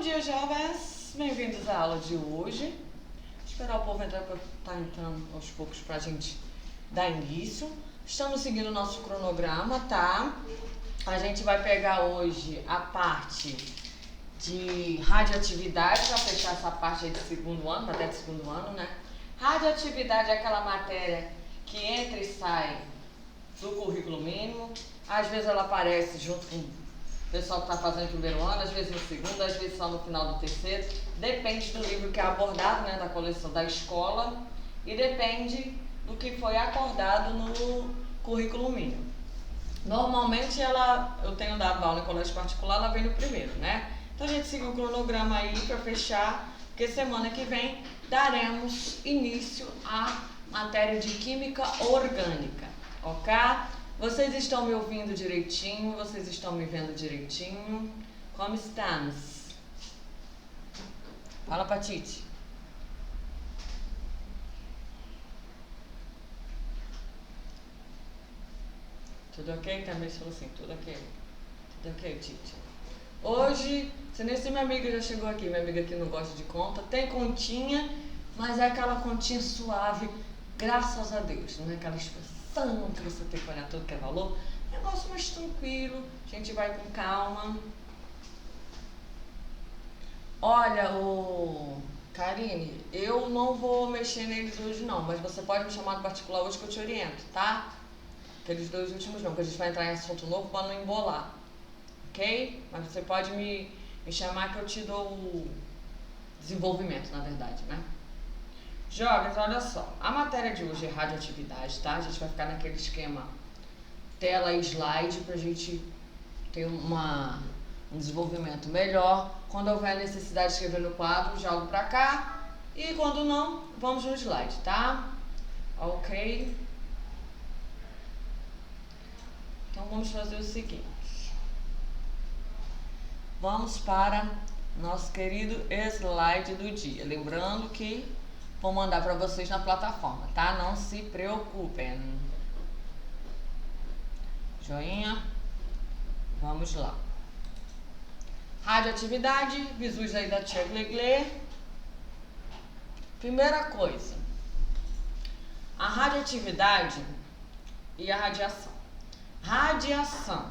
Bom dia, jovens! Bem-vindos à aula de hoje. Esperar o povo entrar para estar entrando aos poucos para a gente dar início. Estamos seguindo o nosso cronograma, tá? A gente vai pegar hoje a parte de radioatividade, para fechar essa parte aí de segundo ano, até de segundo ano, né? Radioatividade é aquela matéria que entra e sai do currículo mínimo. Às vezes ela aparece junto com o pessoal que está fazendo o primeiro ano, às vezes no segundo, às vezes só no final do terceiro. Depende do livro que é abordado, né, da coleção da escola, e depende do que foi acordado no currículo mínimo. Normalmente eu tenho dado aula em colégio particular, ela vem no primeiro, né? Então a gente seguiu o cronograma aí para fechar, porque semana que vem daremos início à matéria de química orgânica, ok? Vocês estão me ouvindo direitinho? Vocês estão me vendo direitinho? Como estamos? Fala, Patite. Tudo ok? Também falou assim, tudo ok. Tudo ok, Tite. Hoje, se nem se minha amiga já chegou aqui, minha amiga que não gosta de conta, tem continha, mas é aquela continha suave, graças a Deus, não é aquela expressão que você tem que olhar tudo que é valor. Negócio mais tranquilo, a gente vai com calma. Olha, Karine, eu não vou mexer neles hoje não, mas você pode me chamar no particular hoje que eu te oriento, tá? Aqueles dois últimos não, porque a gente vai entrar em assunto novo para não embolar, ok? Mas você pode me chamar que eu te dou o desenvolvimento, na verdade, né? Jovens, olha só, a matéria de hoje é radioatividade, tá? A gente vai ficar naquele esquema tela e slide pra gente ter um desenvolvimento melhor. Quando houver necessidade de escrever no quadro, jogo pra cá, e quando não, vamos no slide, tá? Ok? Então vamos fazer o seguinte, vamos para nosso querido slide do dia, lembrando que vou mandar para vocês na plataforma, tá? Não se preocupem. Joinha. Vamos lá. Radioatividade, visus aí da Tia Glegle. Primeira coisa, a radioatividade e a radiação. Radiação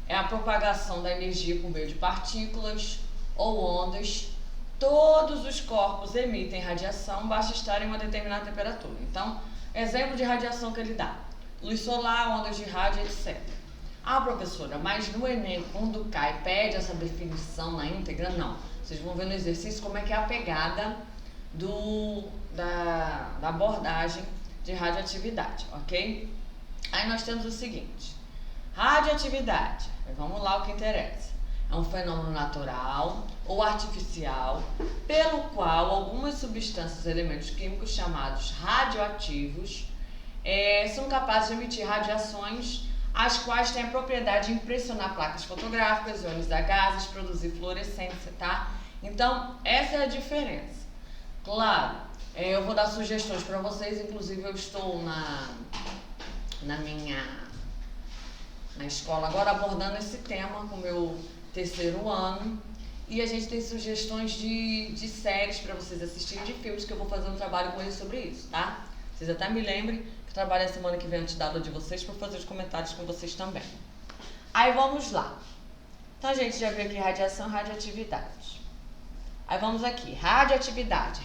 é a propagação da energia por meio de partículas ou ondas. Todos os corpos emitem radiação, basta estar em uma determinada temperatura. Então, exemplo de radiação que ele dá: luz solar, ondas de rádio, etc. Ah, professora, mas no Enem, quando cai, pede essa definição na íntegra? Não. Vocês vão ver no exercício como é que é a pegada da abordagem de radioatividade, ok? Aí nós temos o seguinte: radioatividade, vamos lá o que interessa. É um fenômeno natural ou artificial pelo qual algumas substâncias e elementos químicos chamados radioativos são capazes de emitir radiações, as quais têm a propriedade de impressionar placas fotográficas, ionizar gases, produzir fluorescência, tá? Então, essa é a diferença. Claro, eu vou dar sugestões para vocês, inclusive eu estou na escola agora abordando esse tema com o meu terceiro ano, e a gente tem sugestões de séries para vocês assistirem, de filmes, que eu vou fazer um trabalho com eles sobre isso, tá? Vocês até me lembrem que eu trabalho a semana que vem antes da aula de vocês para fazer os comentários com vocês também. Aí vamos lá. Então a gente já viu aqui radiação e radioatividade. Aí vamos aqui, radioatividade.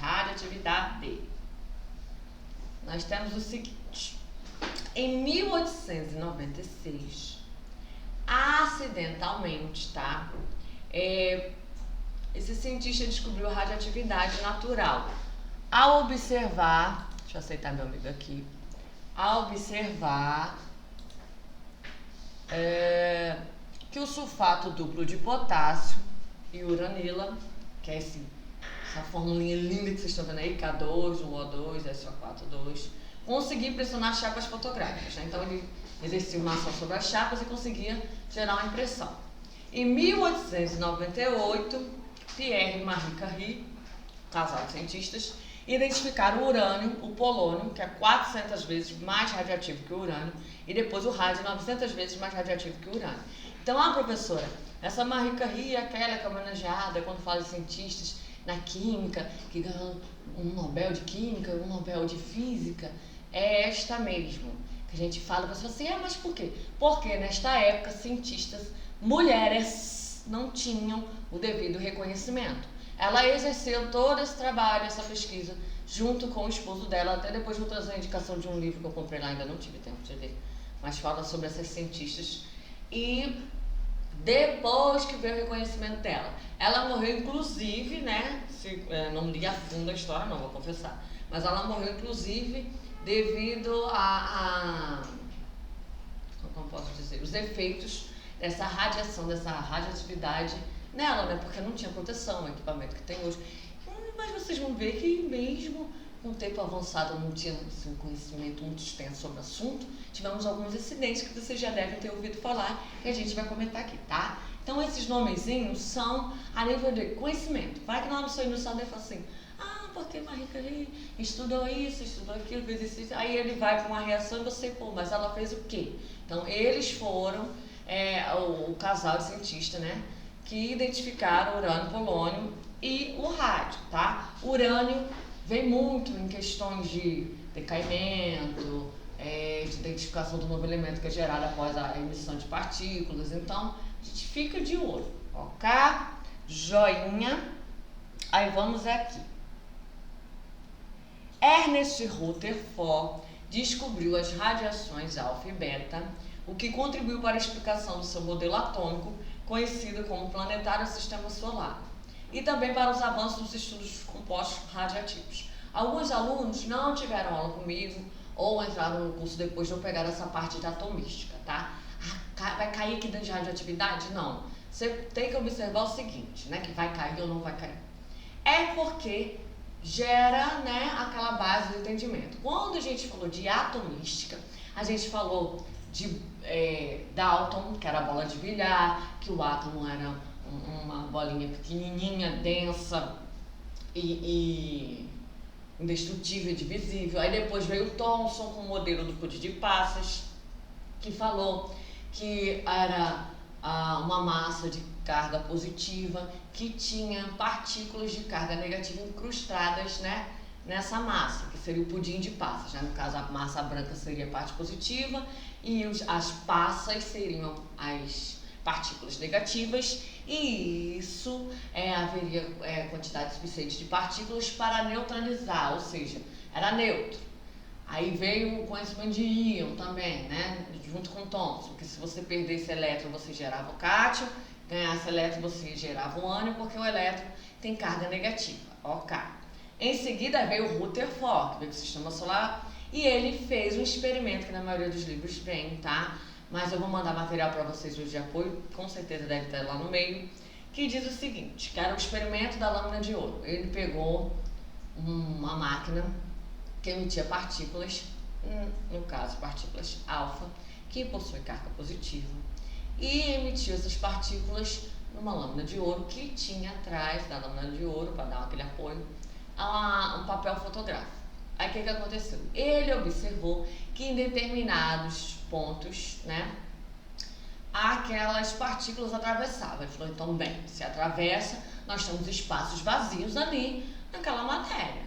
Nós temos o seguinte: em 1896, acidentalmente, tá? Esse cientista descobriu a radioatividade natural ao observar, deixa eu aceitar meu amigo aqui, ao observar que o sulfato duplo de potássio e uranila, que é essa formulinha linda que vocês estão vendo aí, K2, O2, SO4, conseguia impressionar chapas fotográficas, né? Então ele exercia uma ação sobre as chapas e conseguia gerar uma impressão. Em 1898, Pierre e Marie Curie, casal de cientistas, identificaram o urânio, o polônio, que é 400 vezes mais radioativo que o urânio, e depois o rádio, 900 vezes mais radioativo que o urânio. Então, professora, essa Marie Curie é aquela que é homenageada quando fala de cientistas na química, que ganhou um Nobel de Química, um Nobel de Física, é esta mesmo. Que a gente fala, você fala assim, mas por quê? Porque nesta época, cientistas mulheres não tinham o devido reconhecimento. Ela exerceu todo esse trabalho, essa pesquisa, junto com o esposo dela. Até depois vou trazer a indicação de um livro que eu comprei lá, ainda não tive tempo de ler, mas fala sobre essas cientistas. E depois que veio o reconhecimento dela, ela morreu inclusive, né, não li a fundo a história não, vou confessar, mas ela morreu inclusive devido como posso dizer, os efeitos dessa radiação, dessa radioatividade nela, né, porque não tinha proteção, o equipamento que tem hoje. Mas vocês vão ver que mesmo com o tempo avançado, não tinha assim, um conhecimento muito extenso sobre o assunto, tivemos alguns incidentes que vocês já devem ter ouvido falar e a gente vai comentar aqui, tá? Então esses nomezinhos são a nível de conhecimento. Vai que na hora do seu ilustrado ele fala assim, porque Marie Curie estudou isso, estudou aquilo, fez isso, aí ele vai com uma reação e você, mas ela fez o quê? Então eles foram o casal de cientistas, né, que identificaram urânio, polônio e o rádio, tá? Urânio vem muito em questões de decaimento, de identificação do novo elemento que é gerado após a emissão de partículas. Então, a gente fica de olho, ok? Joinha. Aí vamos aqui. Ernest Rutherford descobriu as radiações alfa e beta, o que contribuiu para a explicação do seu modelo atômico, conhecido como planetário sistema solar, e também para os avanços dos estudos dos compostos radioativos. Alguns alunos não tiveram aula comigo ou entraram no curso depois de eu pegar essa parte da atomística, tá? Vai cair aqui dentro de radioatividade? Não. Você tem que observar o seguinte, né? Que vai cair ou não vai cair. É porque gera, né, aquela base do entendimento. Quando a gente falou de atomística, a gente falou de Dalton, que era a bola de bilhar, que o átomo era uma bolinha pequenininha, densa e indestrutível e divisível. Aí depois veio o Thomson com o modelo do pudim de passas, que falou que era uma massa de carga positiva que tinha partículas de carga negativa incrustadas, né, nessa massa, que seria o pudim de passas, né? No caso, a massa branca seria a parte positiva e as passas seriam as partículas negativas, e isso haveria quantidade suficiente de partículas para neutralizar, ou seja, era neutro. Aí veio o conhecimento de íon também, né, junto com o Thomson, que se você perdesse elétron você gerava o cátion, ganhasse elétron você gerava o ânion, porque o elétron tem carga negativa, ok. Em seguida veio o Rutherford, que veio do sistema solar, e ele fez um experimento que na maioria dos livros tem, tá? Mas eu vou mandar material para vocês hoje de apoio, com certeza deve estar lá no meio, que diz o seguinte, que era o experimento da lâmina de ouro. Ele pegou uma máquina que emitia partículas, no caso partículas alfa, que possuem carga positiva, e emitiu essas partículas numa lâmina de ouro que tinha atrás da lâmina de ouro, para dar aquele apoio, um papel fotográfico. Aí o que aconteceu? Ele observou que em determinados pontos, né, aquelas partículas atravessavam. Ele falou, então, bem, se atravessa, nós temos espaços vazios ali naquela matéria.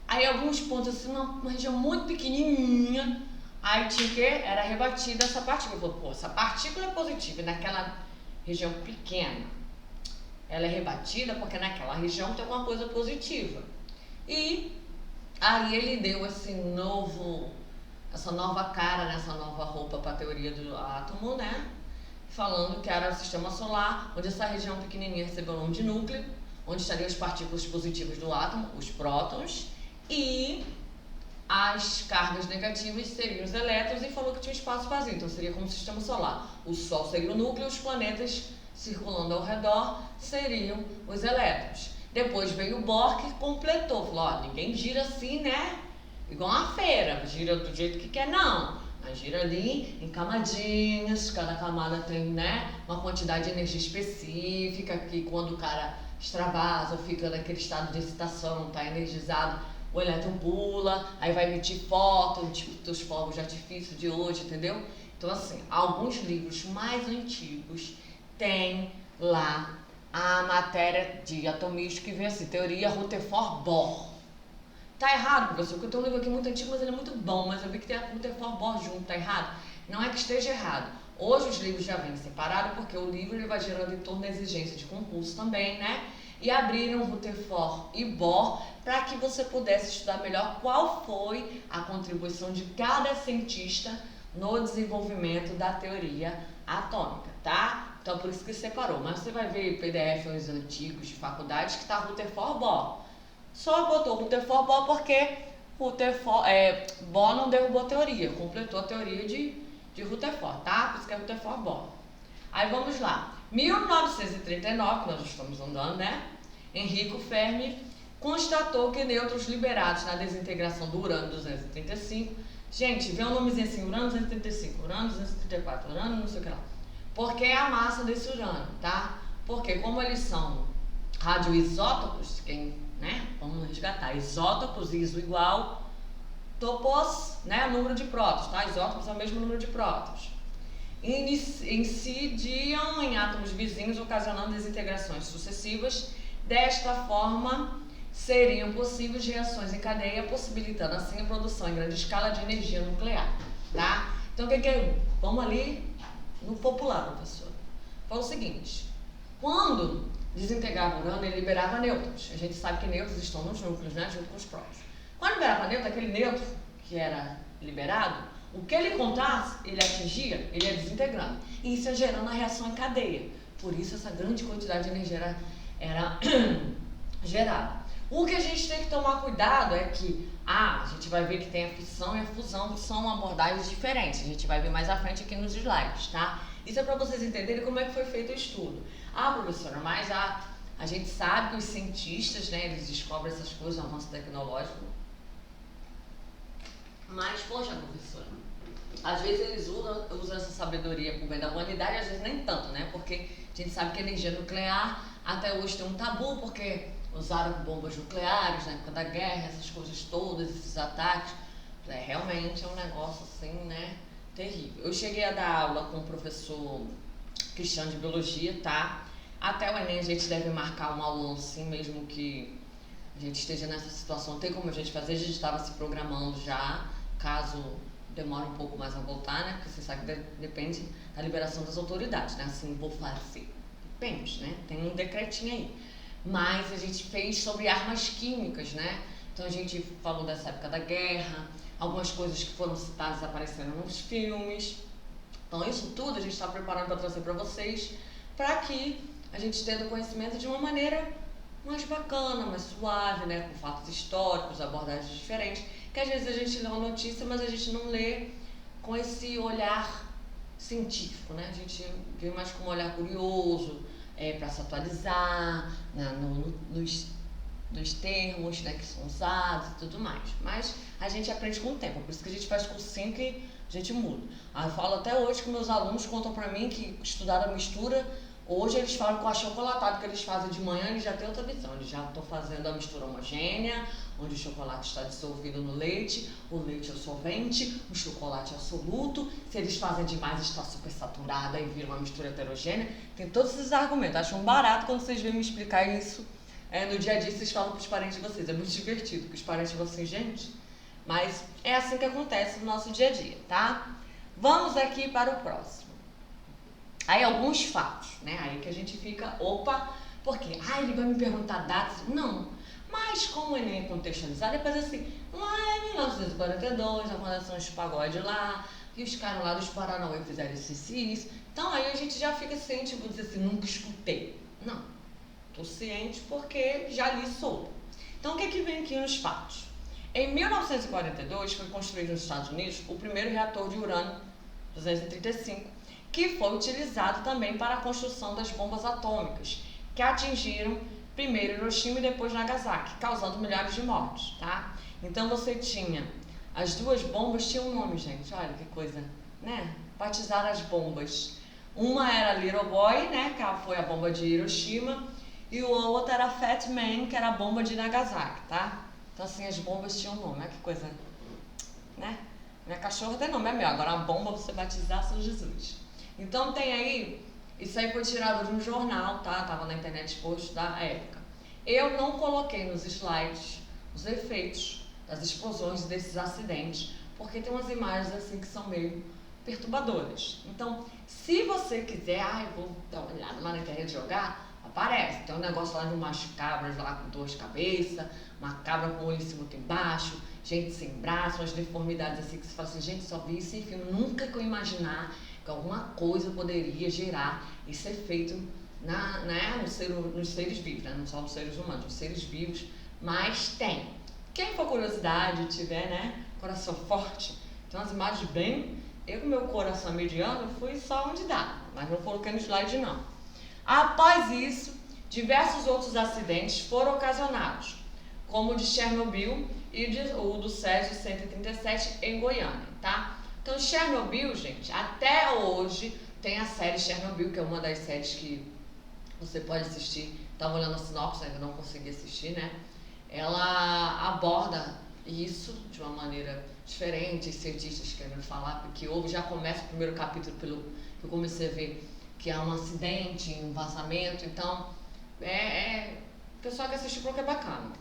Aí alguns pontos, assim, uma região muito pequenininha, aí tinha que era rebatida essa partícula. Ele falou, essa partícula é positiva, e naquela região pequena, ela é rebatida porque naquela região tem alguma coisa positiva. E aí ele deu essa nova cara, essa nova roupa para a teoria do átomo, né? Falando que era o sistema solar, onde essa região pequenininha recebeu o nome de núcleo, onde estariam as partículas positivas do átomo, os prótons, e as cargas negativas seriam os elétrons, e falou que tinha um espaço vazio, então seria como o sistema solar. O Sol seria o núcleo, os planetas circulando ao redor seriam os elétrons. Depois veio o Bohr, que completou, falou, ninguém gira assim, né, igual uma feira, gira do jeito que quer, não. Mas gira ali em camadinhas, cada camada tem, né, uma quantidade de energia específica, que quando o cara extravasa ou fica naquele estado de excitação, não está energizado, o elétron pula, aí vai emitir fóton, tipo os fogos de artifício de hoje, entendeu? Então, assim, alguns livros mais antigos têm lá a matéria de atomismo que vem assim, teoria Rutherford-Bohr. Tá errado, professor, porque eu tenho um livro aqui muito antigo, mas ele é muito bom, mas eu vi que tem a Rutherford-Bohr junto, tá errado? Não é que esteja errado. Hoje os livros já vêm separados, porque o livro ele vai gerando em torno da exigência de concurso também, né? E abriram Rutherford e Bohr para que você pudesse estudar melhor qual foi a contribuição de cada cientista no desenvolvimento da teoria atômica, tá? Então por isso que separou. Mas você vai ver PDFs antigos de faculdades que tá Rutherford-Bohr. Só botou Rutherford-Bohr porque Bohr não derrubou a teoria, completou a teoria de Rutherford, tá? Por isso que é Rutherford-Bohr. Aí vamos lá. 1939, que nós estamos andando, né? Enrico Fermi constatou que nêutrons liberados na desintegração do urânio 235, gente, vê um nomezinho assim, urânio 235, urânio 234, urânio não sei o que lá. Porque é a massa desse urânio, tá? Porque como eles são radioisótopos, né? Vamos resgatar, isótopos, iso igual, topos, né? Número de prótons, tá? Isótopos é o mesmo número de prótons. Incidiam em átomos vizinhos, ocasionando desintegrações sucessivas. Desta forma, seriam possíveis reações em cadeia, possibilitando assim a produção em grande escala de energia nuclear, tá? Então, o que é? Vamos ali no popular, professor. Foi o seguinte, quando desintegrava o urânio, ele liberava nêutrons. A gente sabe que nêutrons estão nos núcleos, né? Junto com os prótons. Quando liberava nêutron, aquele nêutron que era liberado, o que ele encontrasse, ele atingia, ele ia desintegrando. E isso ia gerando a reação em cadeia. Por isso, essa grande quantidade de energia era gerada. O que a gente tem que tomar cuidado é que a gente vai ver que tem a fissão e a fusão, que são abordagens diferentes. A gente vai ver mais à frente aqui nos slides, tá? Isso é para vocês entenderem como é que foi feito o estudo. Ah, professora, mas a gente sabe que os cientistas, né, eles descobrem essas coisas, o avanço tecnológico. Mas, poxa, professora, às vezes eles usam essa sabedoria por bem da humanidade, às vezes nem tanto, né? Porque a gente sabe que a energia nuclear até hoje tem um tabu, porque usaram bombas nucleares na época da guerra, essas coisas todas, esses ataques. Realmente é um negócio assim, né? Terrível. Eu cheguei a dar aula com o professor Cristiano de Biologia, tá? Até o Enem a gente deve marcar uma aula assim, mesmo que a gente esteja nessa situação. Não tem como a gente fazer, a gente estava se programando já, caso demore um pouco mais a voltar, né? Porque você sabe que depende da liberação das autoridades, né? Assim, vou fazer. Depende, né? Tem um decretinho aí. Mas a gente fez sobre armas químicas, né? Então a gente falou dessa época da guerra, algumas coisas que foram citadas apareceram nos filmes. Então isso tudo a gente está preparando para trazer para vocês, para que a gente tenha o conhecimento de uma maneira mais bacana, mais suave, né? Com fatos históricos, abordagens diferentes, que às vezes a gente lê uma notícia, mas a gente não lê com esse olhar científico, né? A gente vê mais com um olhar curioso, para se atualizar, né? nos termos, né, que são usados e tudo mais. Mas a gente aprende com o tempo, por isso que a gente faz cursinho que a gente muda. Eu falo até hoje que meus alunos contam para mim que estudaram a mistura. Hoje eles falam que o achocolatado que eles fazem de manhã, eles já têm outra visão. Eles já estão fazendo a mistura homogênea, onde o chocolate está dissolvido no leite, o leite é o solvente, o chocolate é o soluto. Se eles fazem demais, está super saturado e vira uma mistura heterogênea. Tem todos esses argumentos. Acho um barato quando vocês vêm me explicar isso. No dia a dia vocês falam para os parentes de vocês. É muito divertido, porque os parentes vão assim, gente. Mas é assim que acontece no nosso dia a dia, tá? Vamos aqui para o próximo. Aí alguns fatos, né? Aí que a gente fica, opa, porque ele vai me perguntar datas. Não, mas como o Enem é contextualizado, depois assim, lá em 1942, a Fundação de Pagode lá, e os caras lá dos Paranauê fizeram isso. Então aí a gente já fica ciente, vou dizer assim, nunca escutei. Não, tô ciente porque já li sobre. Então o que vem aqui nos fatos? Em 1942 foi construído nos Estados Unidos o primeiro reator de urânio 235, que foi utilizado também para a construção das bombas atômicas, que atingiram primeiro Hiroshima e depois Nagasaki, causando milhares de mortes, tá? Então você tinha, as duas bombas tinham um nome, gente, olha que coisa, né? Batizaram as bombas. Uma era Little Boy, né, que foi a bomba de Hiroshima, e o outro era Fat Man, que era a bomba de Nagasaki, tá? Então assim, as bombas tinham um nome, olha que coisa, né? Minha cachorra tem nome, é meu. Agora a bomba você batizar São Jesus. Então tem aí, isso aí foi tirado de um jornal, tá? Tava na internet exposto da época. Eu não coloquei nos slides os efeitos das explosões e desses acidentes, porque tem umas imagens assim que são meio perturbadoras. Então, se você quiser, eu vou dar uma olhada lá na internet jogar, aparece. Tem um negócio lá de umas cabras lá com 2 cabeças, uma cabra com o olho em cima e embaixo, gente sem braço, umas deformidades assim que você fala assim, gente, só vi isso em filme, nunca que eu imaginar que alguma coisa poderia gerar esse efeito nos seres vivos, né? Não só nos seres humanos, nos seres vivos, mas tem. Quem for curiosidade, tiver, né, coração forte, tem umas imagens bem... Eu com meu coração mediano fui só onde dá, mas não coloquei no slide não. Após isso, diversos outros acidentes foram ocasionados, como o de Chernobyl e o do Césio 137 em Goiânia, tá? Então, Chernobyl, gente, até hoje tem a série Chernobyl, que é uma das séries que você pode assistir. Estava olhando a sinopse, ainda não consegui assistir, né? Ela aborda isso de uma maneira diferente, os cientistas querem falar, porque houve, já começa o primeiro capítulo pelo que eu comecei a ver, que há um acidente, um vazamento, então, o pessoal que assistiu falou que é bacana.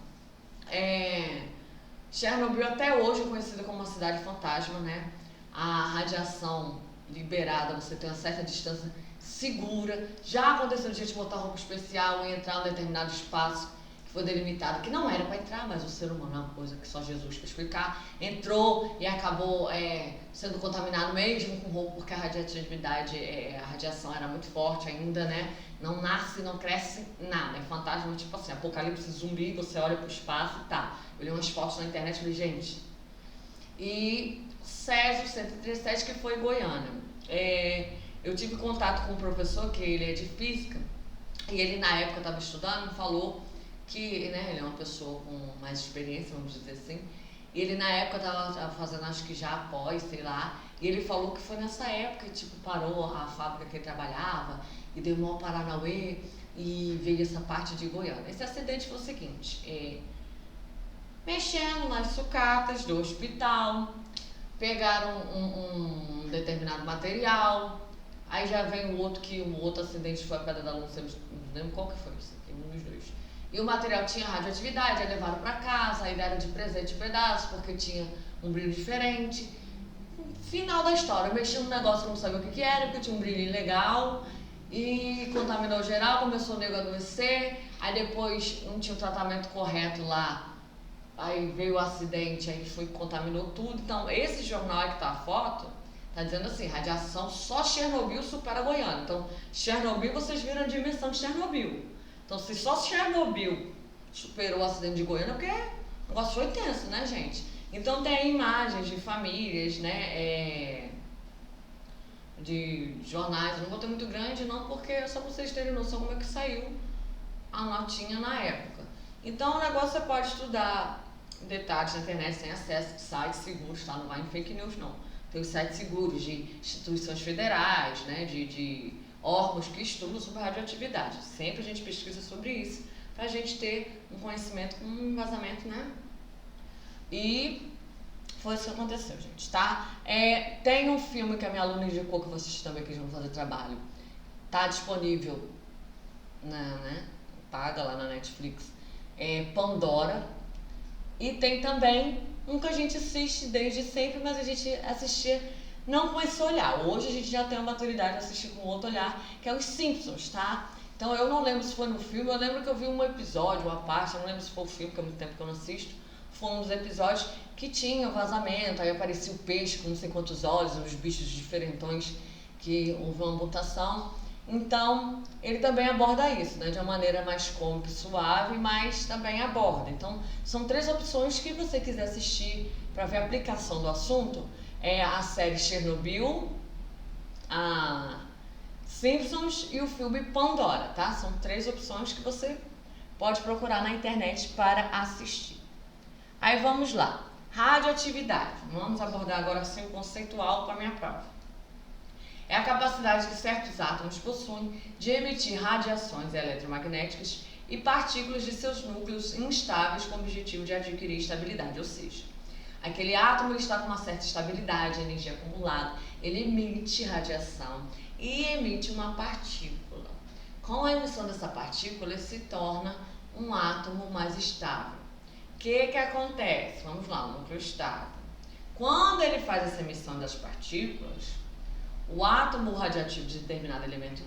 Chernobyl até hoje é conhecida como uma cidade fantasma, né? A radiação liberada, você tem uma certa distância segura. Já aconteceu de gente botar roupa especial e entrar em um determinado espaço que foi delimitado, que não era para entrar, mas o ser humano é uma coisa que só Jesus para explicar. Entrou e acabou sendo contaminado mesmo com roupa, porque a radioatividade, a radiação era muito forte ainda, né? Não nasce, não cresce nada. É fantasma, tipo assim, apocalipse zumbi, você olha pro espaço e tá. Eu li umas fotos na internet e falei, gente. E Césio 137, que foi em Goiânia. Eu tive contato com um professor, que ele é de física, e ele na época estava estudando, falou que, né, ele é uma pessoa com mais experiência, vamos dizer assim, e ele na época estava fazendo, acho que já após, sei lá, e ele falou que foi nessa época que tipo, parou a fábrica que ele trabalhava, e deu maior Paranauê, e veio essa parte de Goiânia. Esse acidente foi o seguinte, mexendo nas sucatas do hospital, pegaram um determinado material, aí já vem o outro acidente foi a Pedra da Lua, não lembro qual que foi isso aqui, um dos dois. E o material tinha radioatividade, aí levaram para casa, aí deram de presente pedaços, porque tinha um brilho diferente. Final da história, eu mexi num negócio que eu não sabia o que era, porque tinha um brilho ilegal, e contaminou geral, começou o nego a adoecer, aí depois não tinha o tratamento correto lá, aí veio o acidente, aí contaminou tudo. Então, esse jornal aí que tá a foto, tá dizendo assim, radiação, só Chernobyl supera Goiânia. Então, Chernobyl, vocês viram a dimensão de Chernobyl. Então, se só Chernobyl superou o acidente de Goiânia, porque o negócio foi tenso, né, gente? Então, tem imagens de famílias, né, de jornais. Eu não vou ter muito grande, não, porque é só pra vocês terem noção como é que saiu a notinha na época. Então, o negócio você pode estudar detalhes na internet sem acesso de sites seguros, tá? Não vai em fake news, não. Tem os sites seguros de instituições federais, né, de órgãos que estudam sobre radioatividade. Sempre a gente pesquisa sobre isso, pra gente ter um conhecimento com um embasamento, né? E foi isso que aconteceu, gente, tá? Tem um filme que a minha aluna indicou, que eu vou assistir também, que eles vão fazer trabalho. Tá disponível, paga lá na Netflix, Pandora. E tem também um que a gente assiste desde sempre, mas a gente assistia não com esse olhar. Hoje a gente já tem a maturidade de assistir com outro olhar, que é os Simpsons, tá? Então eu não lembro se foi no filme, eu lembro que eu vi um episódio, uma parte, eu não lembro se foi o filme, porque é muito tempo que eu não assisto. Foi um dos episódios que tinha vazamento, aí aparecia o peixe com não sei quantos olhos, uns bichos diferentões, que houve uma mutação. Então, ele também aborda isso, né, de uma maneira mais cômica e suave, mas também aborda. Então, são 3 opções que você quiser assistir para ver a aplicação do assunto. A série Chernobyl, a Simpsons e o filme Pandora, tá? São 3 opções que você pode procurar na internet para assistir. Aí vamos lá. Radioatividade. Vamos abordar agora assim o conceitual para a minha prova. É a capacidade que certos átomos possuem de emitir radiações eletromagnéticas e partículas de seus núcleos instáveis com o objetivo de adquirir estabilidade, ou seja, Aquele átomo ele está com uma certa estabilidade, energia acumulada, ele emite radiação e emite uma partícula. Com a emissão dessa partícula, ele se torna um átomo mais estável. O que acontece? Vamos lá, o núcleo estável. Quando ele faz essa emissão das partículas, o átomo radioativo de determinado elemento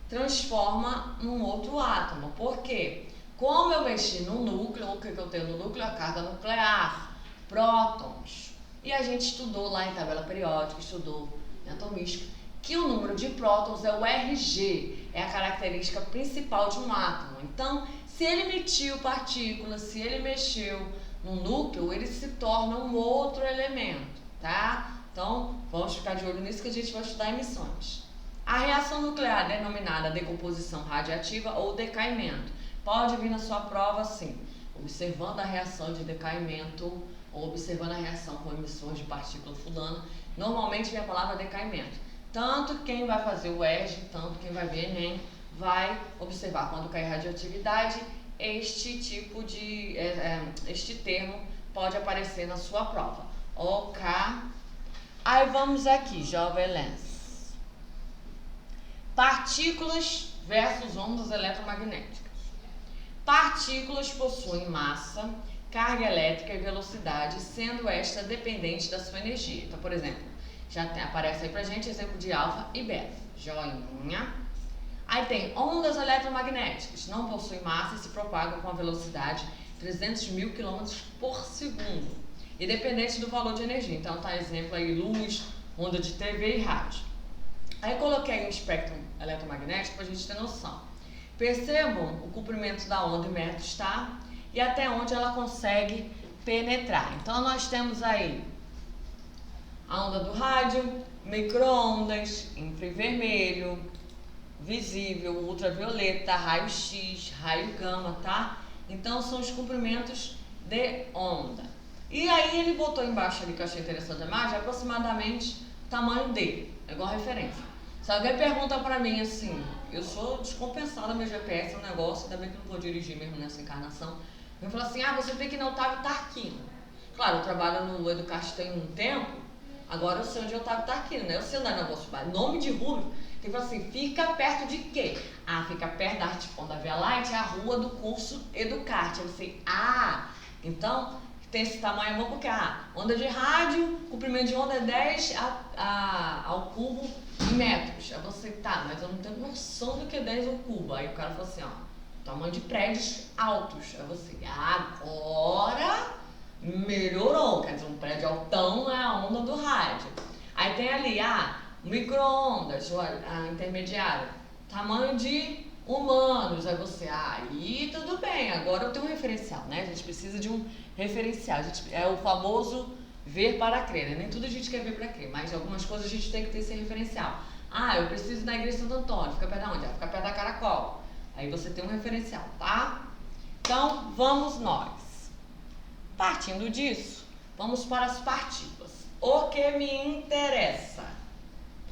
transforma num outro átomo. Por quê? Como eu mexi no núcleo, o que eu tenho no núcleo? A carga nuclear, prótons. E a gente estudou lá em tabela periódica, estudou em atomística, que o número de prótons é o Rg, é a característica principal de um átomo. Então, se ele emitiu partículas, se ele mexeu no núcleo, ele se torna um outro elemento, tá? Então, vamos ficar de olho nisso que a gente vai estudar emissões. A reação nuclear, denominada decomposição radiativa ou decaimento, pode vir na sua prova assim, observando a reação de decaimento ou observando a reação com emissões de partícula fulana. Normalmente vem a palavra decaimento. Tanto quem vai fazer o ERG, tanto quem vai ver Enem, vai observar quando cair radioatividade, este termo pode aparecer na sua prova. OK. Aí vamos aqui, jovelens. Partículas versus ondas eletromagnéticas. Partículas possuem massa, carga elétrica e velocidade, sendo esta dependente da sua energia. Então, por exemplo, aparece aí pra gente exemplo de alfa e beta. Joinha. Aí tem ondas eletromagnéticas, não possuem massa e se propagam com a velocidade 300.000 km por segundo, independente do valor de energia. Então tá exemplo aí luz, onda de TV e rádio. Aí coloquei um espectro eletromagnético para a gente ter noção. Percebam o comprimento da onda em metros, tá? E até onde ela consegue penetrar. Então nós temos aí a onda do rádio, micro-ondas, infravermelho, visível, ultravioleta, raio-x, raio gama, tá? Então são os comprimentos de onda. E aí ele botou embaixo ali, que eu achei interessante a imagem, aproximadamente o tamanho dele, é igual referência. Se alguém pergunta pra mim assim, eu sou descompensada, meu GPS é um negócio, ainda bem que eu não vou dirigir mesmo nessa encarnação. Eu falo assim, você tem que ir no Otávio Tarquino. Claro, eu trabalho no Educast tem um tempo, agora eu sei onde é o Otávio Tarquino, né? Eu sei andar na Bolsa, nome de rua. Ele falou assim, fica perto de quê? Fica perto da Arte Pão da Via Light, é a rua do curso Educart. Eu falei, então tem esse tamanho bom porque onda de rádio, comprimento de onda é 10 ao cubo em metros. Aí você, mas eu não tenho noção do que é 10 ao cubo. Aí o cara falou assim, tamanho de prédios altos. Aí você, agora melhorou, quer dizer, um prédio altão é a onda do rádio. Aí tem ali, micro-ondas, intermediário, tamanho de humanos, aí você, aí tudo bem, agora eu tenho um referencial, né? A gente precisa de um referencial, é o famoso ver para crer, né? Nem tudo a gente quer ver para crer, mas algumas coisas a gente tem que ter esse referencial. Eu preciso ir na igreja de Santo Antônio, fica perto da onde? Fica perto da Caracol. Aí você tem um referencial, tá? Então, vamos nós. Partindo disso, vamos para as partículas. O que me interessa?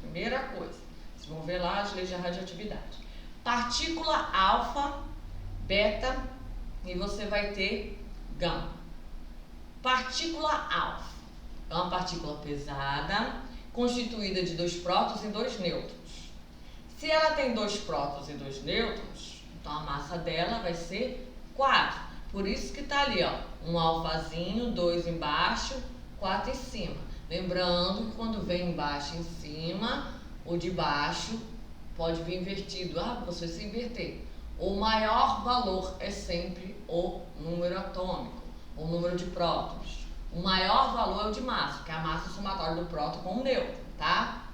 Primeira coisa, vocês vão ver lá as leis da radioatividade. Partícula alfa, beta e você vai ter gama. Partícula alfa é uma partícula pesada, constituída de 2 prótons e 2 nêutrons. Se ela tem 2 prótons e 2 nêutrons, então a massa dela vai ser 4. Por isso que tá ali, um alfazinho, 2 embaixo, 4 em cima. Lembrando que quando vem embaixo e em cima, o de baixo pode vir invertido. Você se inverter. O maior valor é sempre o número atômico, o número de prótons. O maior valor é o de massa, que é a massa somatória do próton com o nêutron, tá?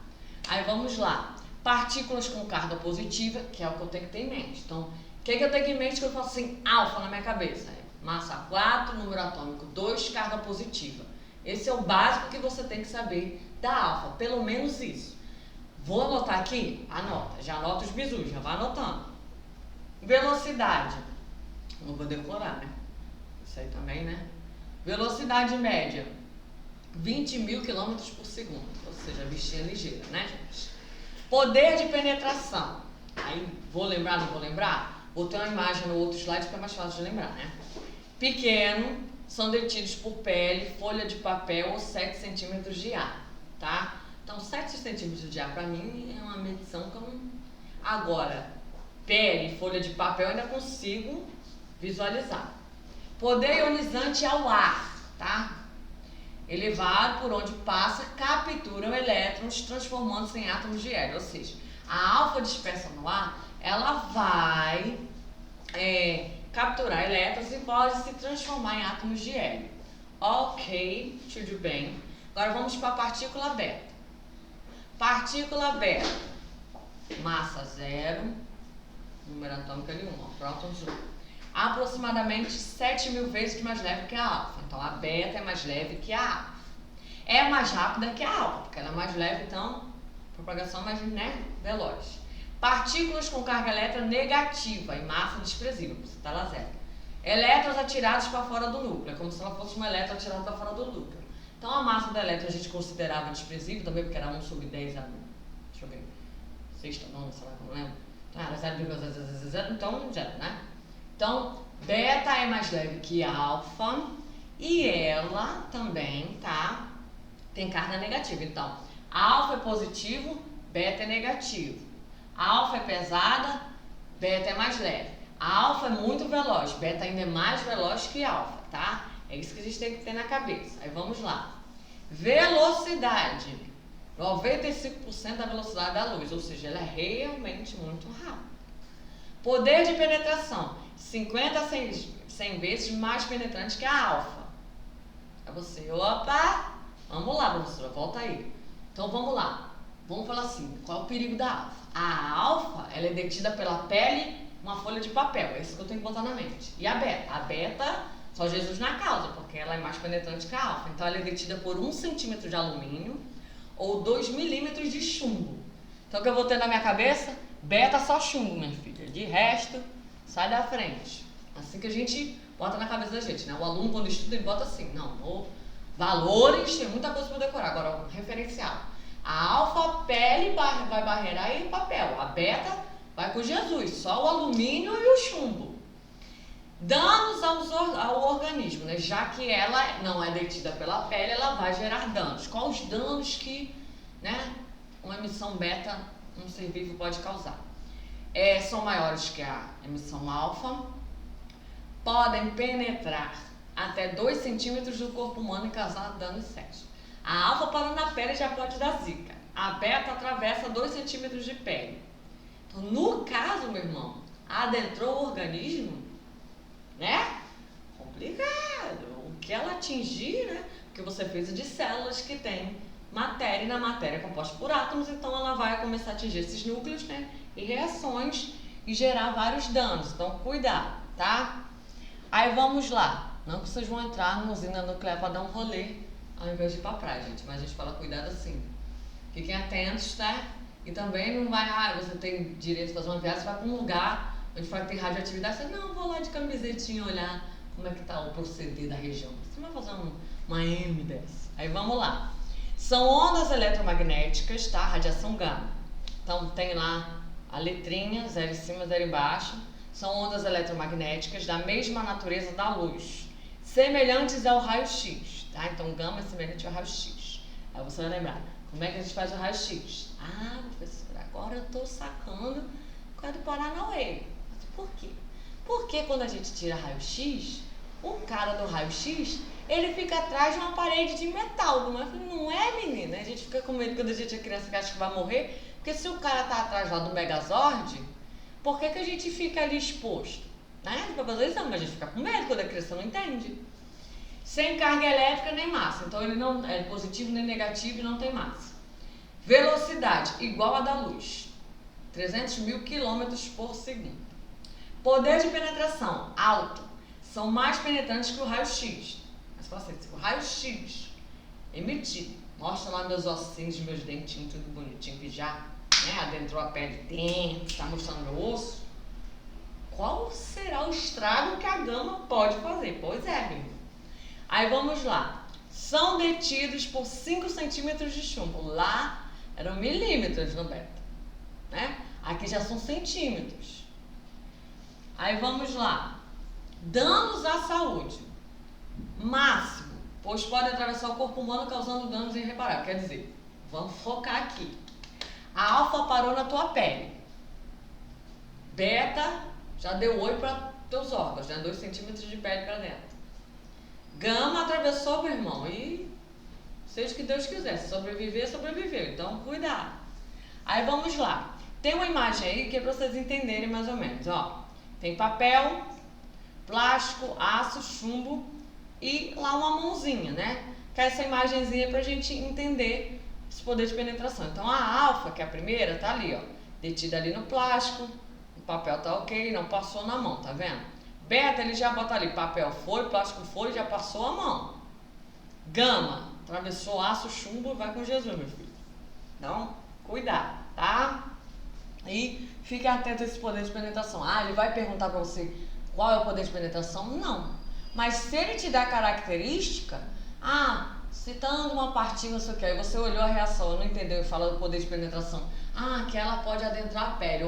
Aí vamos lá. Partículas com carga positiva, que é o que eu tenho que ter em mente. Então, o que eu tenho em mente que eu faço assim, alfa na minha cabeça? Massa 4, número atômico 2, carga positiva. Esse é o básico que você tem que saber da alfa, pelo menos isso. Vou anotar aqui? Anota, já anota os bizus, já vai anotando. Velocidade, não vou decorar, né? Isso aí também, né? Velocidade média, 20.000 km por segundo, ou seja, a bichinha ligeira, né, gente? Poder de penetração, aí vou lembrar, não vou lembrar? Vou ter uma imagem no outro slide que é mais fácil de lembrar, né? Pequeno, são detidos por pele, folha de papel ou 7 centímetros de ar, tá? Então, 7 centímetros de ar, para mim, é uma medição que eu não... Agora, pele, folha de papel, eu ainda consigo visualizar. Poder ionizante ao ar, tá? Elevado por onde passa, capturam elétrons, transformando-se em átomos de hélio. Ou seja, a alfa dispersa no ar, ela vai capturar elétrons e pode se transformar em átomos de hélio. Ok, tudo bem. Agora vamos para a partícula beta. Partícula beta, massa 0, número atômico ali 1, prótons 1. Aproximadamente 7.000 vezes mais leve que a alfa. Então, a beta é mais leve que a alfa. É mais rápida que a alfa, porque ela é mais leve, então, propagação mais veloz. Partículas com carga elétrica negativa e massa desprezível, você está lá 0. Elétrons atirados para fora do núcleo, é como se ela fosse um elétron atirado para fora do núcleo. Então, a massa do elétron a gente considerava desprezível também, porque era 1 sobre 10 a... Deixa eu ver. Sexta, nona, sei lá, não lembro. Então, era 0,000, então, 0, né? Então, beta é mais leve que alfa e ela também, tá? Tem carga negativa. Então, alfa é positivo, beta é negativo. Alfa é pesada, beta é mais leve. A alfa é muito veloz, beta ainda é mais veloz que alfa, tá? É isso que a gente tem que ter na cabeça. Aí vamos lá. Velocidade. 95% da velocidade da luz, ou seja, ela é realmente muito rápida. Poder de penetração. 50 a 100 vezes mais penetrante que a alfa. É você, opa, vamos lá, professora, volta aí. Então vamos lá, vamos falar assim, qual é o perigo da alfa? A alfa, ela é detida pela pele, uma folha de papel, é isso que eu tenho que botar na mente. E a beta, só Jesus na causa, porque ela é mais penetrante que a alfa. Então ela é detida por 1 centímetro de alumínio ou 2 milímetros de chumbo. Então o que eu vou ter na minha cabeça? Beta só chumbo, minha filha, de resto... Sai da frente. Assim que a gente bota na cabeça da gente, né? O aluno, quando estuda, ele bota assim. Não, valores, tem muita coisa para decorar. Agora, o referencial. A alfa, pele, vai barreirar e papel. A beta vai com Jesus. Só o alumínio e o chumbo. Danos ao organismo, né? Já que ela não é detida pela pele, ela vai gerar danos. Quais os danos que, né, uma emissão beta, um ser vivo pode causar? São maiores que a emissão alfa, podem penetrar até 2 centímetros do corpo humano e causar danos sérios. A alfa parando na pele já pode dar zika. A beta atravessa 2 centímetros de pele. Então, no caso, meu irmão, adentrou o organismo, né? Complicado. O que ela atingir, né? Porque você fez de células que tem matéria, e na matéria é composta por átomos, então ela vai começar a atingir esses núcleos, né? E reações e gerar vários danos. Então, cuidado, tá? Aí vamos lá. Não que vocês vão entrar numa usina nuclear para dar um rolê ao invés de ir pra praia, gente. Mas a gente fala cuidado assim. Fiquem atentos, tá? E também não vai, você tem direito de fazer uma viagem, você vai para um lugar onde vai ter radioatividade. Você não, vou lá de camisetinha olhar como é que tá o proceder da região. Você vai fazer uma M dessa. Aí vamos lá. São ondas eletromagnéticas, tá? Radiação gama. Então tem lá a letrinha, 0 em cima, 0 embaixo. São ondas eletromagnéticas da mesma natureza da luz, semelhantes ao raio-x, tá? Então gama é semelhante ao raio-x. Aí você vai lembrar, como é que a gente faz o raio-x? Ah, professora, agora eu tô sacando por causa do Paranauê. Mas por quê? Porque quando a gente tira raio-x, o cara do raio-x, ele fica atrás de uma parede de metal, não é? Não é, menina? A gente fica com medo quando a gente é criança que acha que vai morrer, porque se o cara tá atrás lá do Megazord, por que a gente fica ali exposto? Né? Para fazer exame, mas a gente fica com medo quando a criança não entende. Sem carga elétrica nem massa, então ele não é positivo nem negativo e não tem massa. Velocidade igual a da luz, 300 mil quilômetros por segundo. Poder de penetração alto, são mais penetrantes que o raio-x. Mas fala assim, o raio-x emitido, mostra lá meus ossinhos, meus dentinhos, tudo bonitinho que já, né, adentrou a pele dentro, está mostrando meu osso. Qual será o estrago que a gama pode fazer? Pois é, meu irmão. Aí vamos lá. São detidos por 5 centímetros de chumbo. Lá eram milímetros no beta, né? Aqui já são centímetros. Aí vamos lá. Danos à saúde. máximo, pois pode atravessar o corpo humano causando danos irreparáveis. Quer dizer, vamos focar aqui. A alfa parou na tua pele. Beta já deu oi para teus órgãos, né? 2 centímetros de pele para dentro. Gama atravessou, meu irmão, e seja o que Deus quiser. Se sobreviver, sobreviveu. Então, cuidado. Aí vamos lá. Tem uma imagem aí que é para vocês entenderem mais ou menos. Ó, tem papel, plástico, aço, chumbo e lá uma mãozinha, né? Que é essa imagenzinha pra gente entender esse poder de penetração. Então a alfa, que é a primeira, tá ali, ó, detida ali no plástico, o papel tá ok, não passou na mão, tá vendo? Beta, ele já bota ali, papel foi, plástico foi, já passou a mão. Gama, atravessou aço, chumbo, vai com Jesus, meu filho. Então, cuidado, tá? E fique atento a esse poder de penetração. Ah, ele vai perguntar pra você qual é o poder de penetração? Não. Mas se ele te dá característica, citando uma partícula, não sei o que, aí você olhou a reação, não entendeu e fala do poder de penetração. Que ela pode adentrar a pele,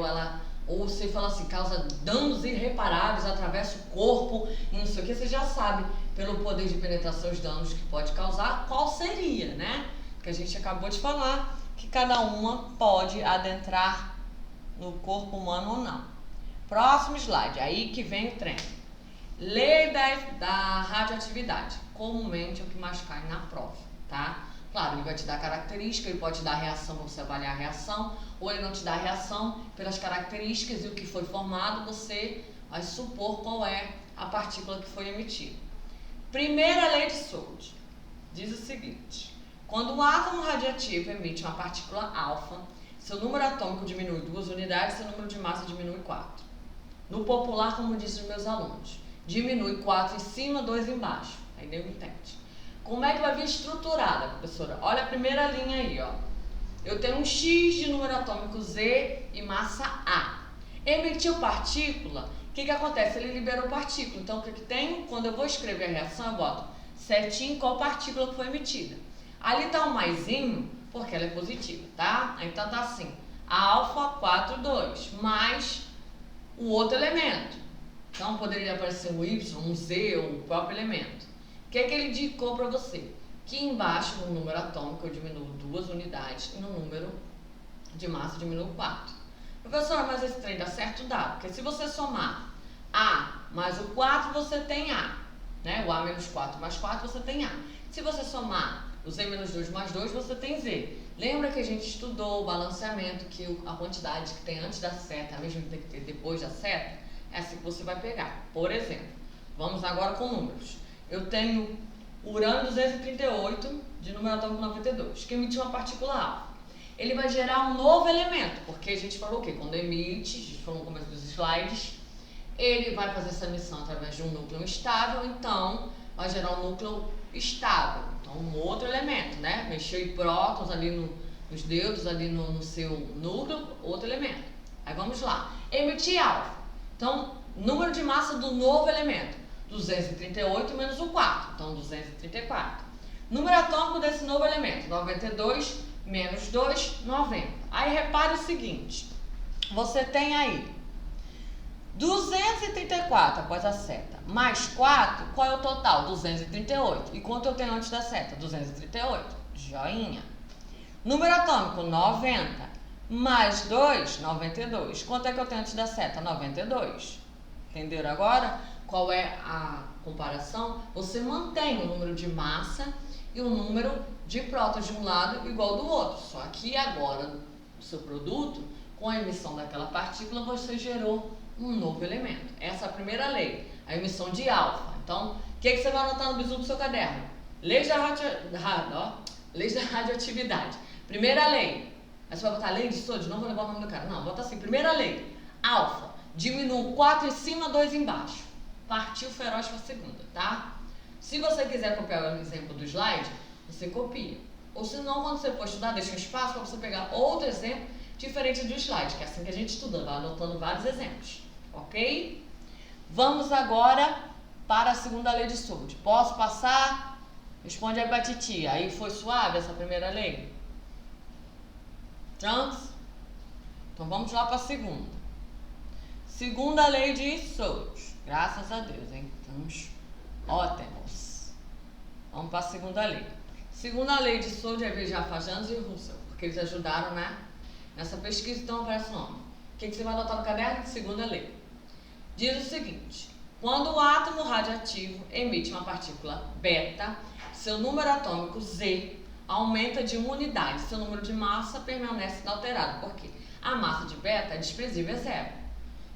ou você fala assim, causa danos irreparáveis, atravessa o corpo e não sei o que, você já sabe pelo poder de penetração os danos que pode causar, qual seria, né? Porque a gente acabou de falar que cada uma pode adentrar no corpo humano ou não. Próximo slide, aí que vem o trem. Lei da radioatividade, comumente é o que mais cai na prova, tá? Claro, ele vai te dar característica, ele pode te dar reação para você avaliar a reação, ou ele não te dá reação pelas características e o que foi formado, você vai supor qual é a partícula que foi emitida. Primeira lei de Sold diz o seguinte: quando um átomo radioativo emite uma partícula alfa, seu número atômico diminui 2 unidades, seu número de massa diminui 4. No popular, como dizem os meus alunos, diminui 4 em cima, 2 embaixo. Aí deu entende. Como é que vai vir estruturada, professora? Olha a primeira linha aí, ó. Eu tenho um X de número atômico Z e massa A. Emitiu partícula, o que acontece? Ele liberou partícula. Então, o que tem? Quando eu vou escrever a reação, eu boto certinho qual partícula que foi emitida. Ali tá um maisinho, porque ela é positiva, tá? Então tá assim, a alfa 4, 2, mais o outro elemento. Então poderia aparecer um Y, um Z ou o próprio elemento. O que é que ele indicou para você? Que embaixo no número atômico eu diminuo 2 unidades e no número de massa eu diminuo 4. Professora, mas esse trem dá certo? Dá, porque se você somar A mais o 4, você tem A, né? O A menos 4 mais 4, você tem A. Se você somar o Z menos 2 mais 2, você tem Z. Lembra que a gente estudou o balanceamento, que a quantidade que tem antes da seta, a mesma que tem que ter depois da seta, é assim que você vai pegar. Por exemplo, vamos agora com números. Eu tenho urânio 238, de número atômico 92, que emitiu uma partícula alfa. Ele vai gerar um novo elemento, porque a gente falou o quê? Quando emite, a gente falou no começo dos slides, ele vai fazer essa emissão através de um núcleo instável, então vai gerar um núcleo estável. Então, um outro elemento, né? Mexeu em prótons ali nos dedos, ali no seu núcleo, outro elemento. Aí vamos lá. Emitir alfa. Então, número de massa do novo elemento, 238 menos o 4, então 234. Número atômico desse novo elemento, 92 menos 2, 90. Aí repare o seguinte, você tem aí 234 após a seta, mais 4, qual é o total? 238. E quanto eu tenho antes da seta? 238. Joinha. Número atômico, 90. Mais 2, 92. Quanto é que eu tenho antes da seta? 92. Entenderam agora qual é a comparação? Você mantém o número de massa e o número de prótons de um lado igual do outro. Só que agora, o seu produto, com a emissão daquela partícula, você gerou um novo elemento. Essa é a primeira lei, a emissão de alfa. Então, o que você vai anotar no bizu do seu caderno? Leis da radioatividade. Primeira lei. Aí você vai botar lei de Sold, não vou levar o nome do cara. Não, bota assim, primeira lei. Alfa, diminuo 4 em cima, 2 embaixo. Partiu feroz para a segunda, tá? Se você quiser copiar o exemplo do slide, você copia. Ou se não, quando você for estudar, deixa um espaço para você pegar outro exemplo diferente do slide, que é assim que a gente estuda, vai anotando vários exemplos, ok? Vamos agora para a segunda lei de Sold. Posso passar? Responde aí pra titia. Aí foi suave essa primeira lei? Trans? Então vamos lá para a segunda. Segunda lei de Sold. Graças a Deus, hein? Estamos ótimos. Vamos para a segunda lei. Segunda lei de Soldier, Jafajanes e Russell, porque eles ajudaram, né, nessa pesquisa, então aparece o nome. O que você vai anotar no caderno? Segunda lei. Diz o seguinte: quando o átomo radioativo emite uma partícula beta, seu número atômico Z aumenta de 1 unidade, seu número de massa permanece inalterado, porque a massa de beta é desprezível, é zero.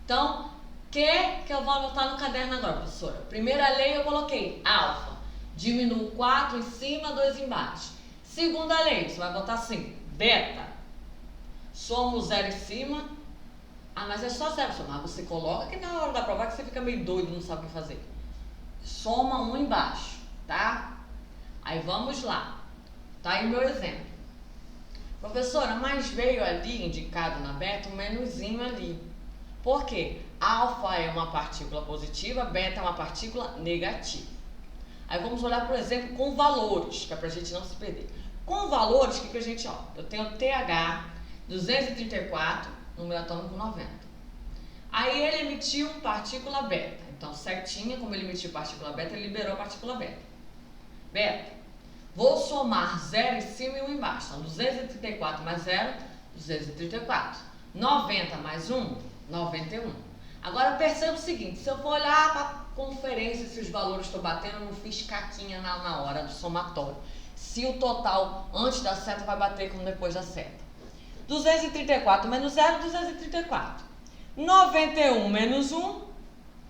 Então, o que eu vou anotar no caderno agora, professora? Primeira lei eu coloquei alfa, diminuo 4 em cima, 2 embaixo. Segunda lei, você vai botar assim, beta, somo 0 em cima. Ah, mas é só 0, mas você coloca que na hora da prova que você fica meio doido, não sabe o que fazer. Soma 1 embaixo, tá? Aí vamos lá. Tá aí meu exemplo. Professora, mas veio ali indicado na beta um menuzinho ali. Por quê? Alfa é uma partícula positiva, beta é uma partícula negativa. Aí vamos olhar, por exemplo, com valores, que é pra gente não se perder. Com valores, o que a gente, eu tenho TH 234, número atômico 90. Aí ele emitiu partícula beta. Então, certinha, como ele emitiu partícula beta, ele liberou a partícula beta. Beta. Vou somar 0 em cima e 1 embaixo. Então, 234 mais 0, 234. 90 mais 1, 91. Agora, perceba o seguinte, se eu for olhar para a conferência, se os valores estão batendo, eu não fiz caquinha na hora do somatório. Se o total antes da seta vai bater como depois da seta. 234 menos 0, 234. 91 menos 1,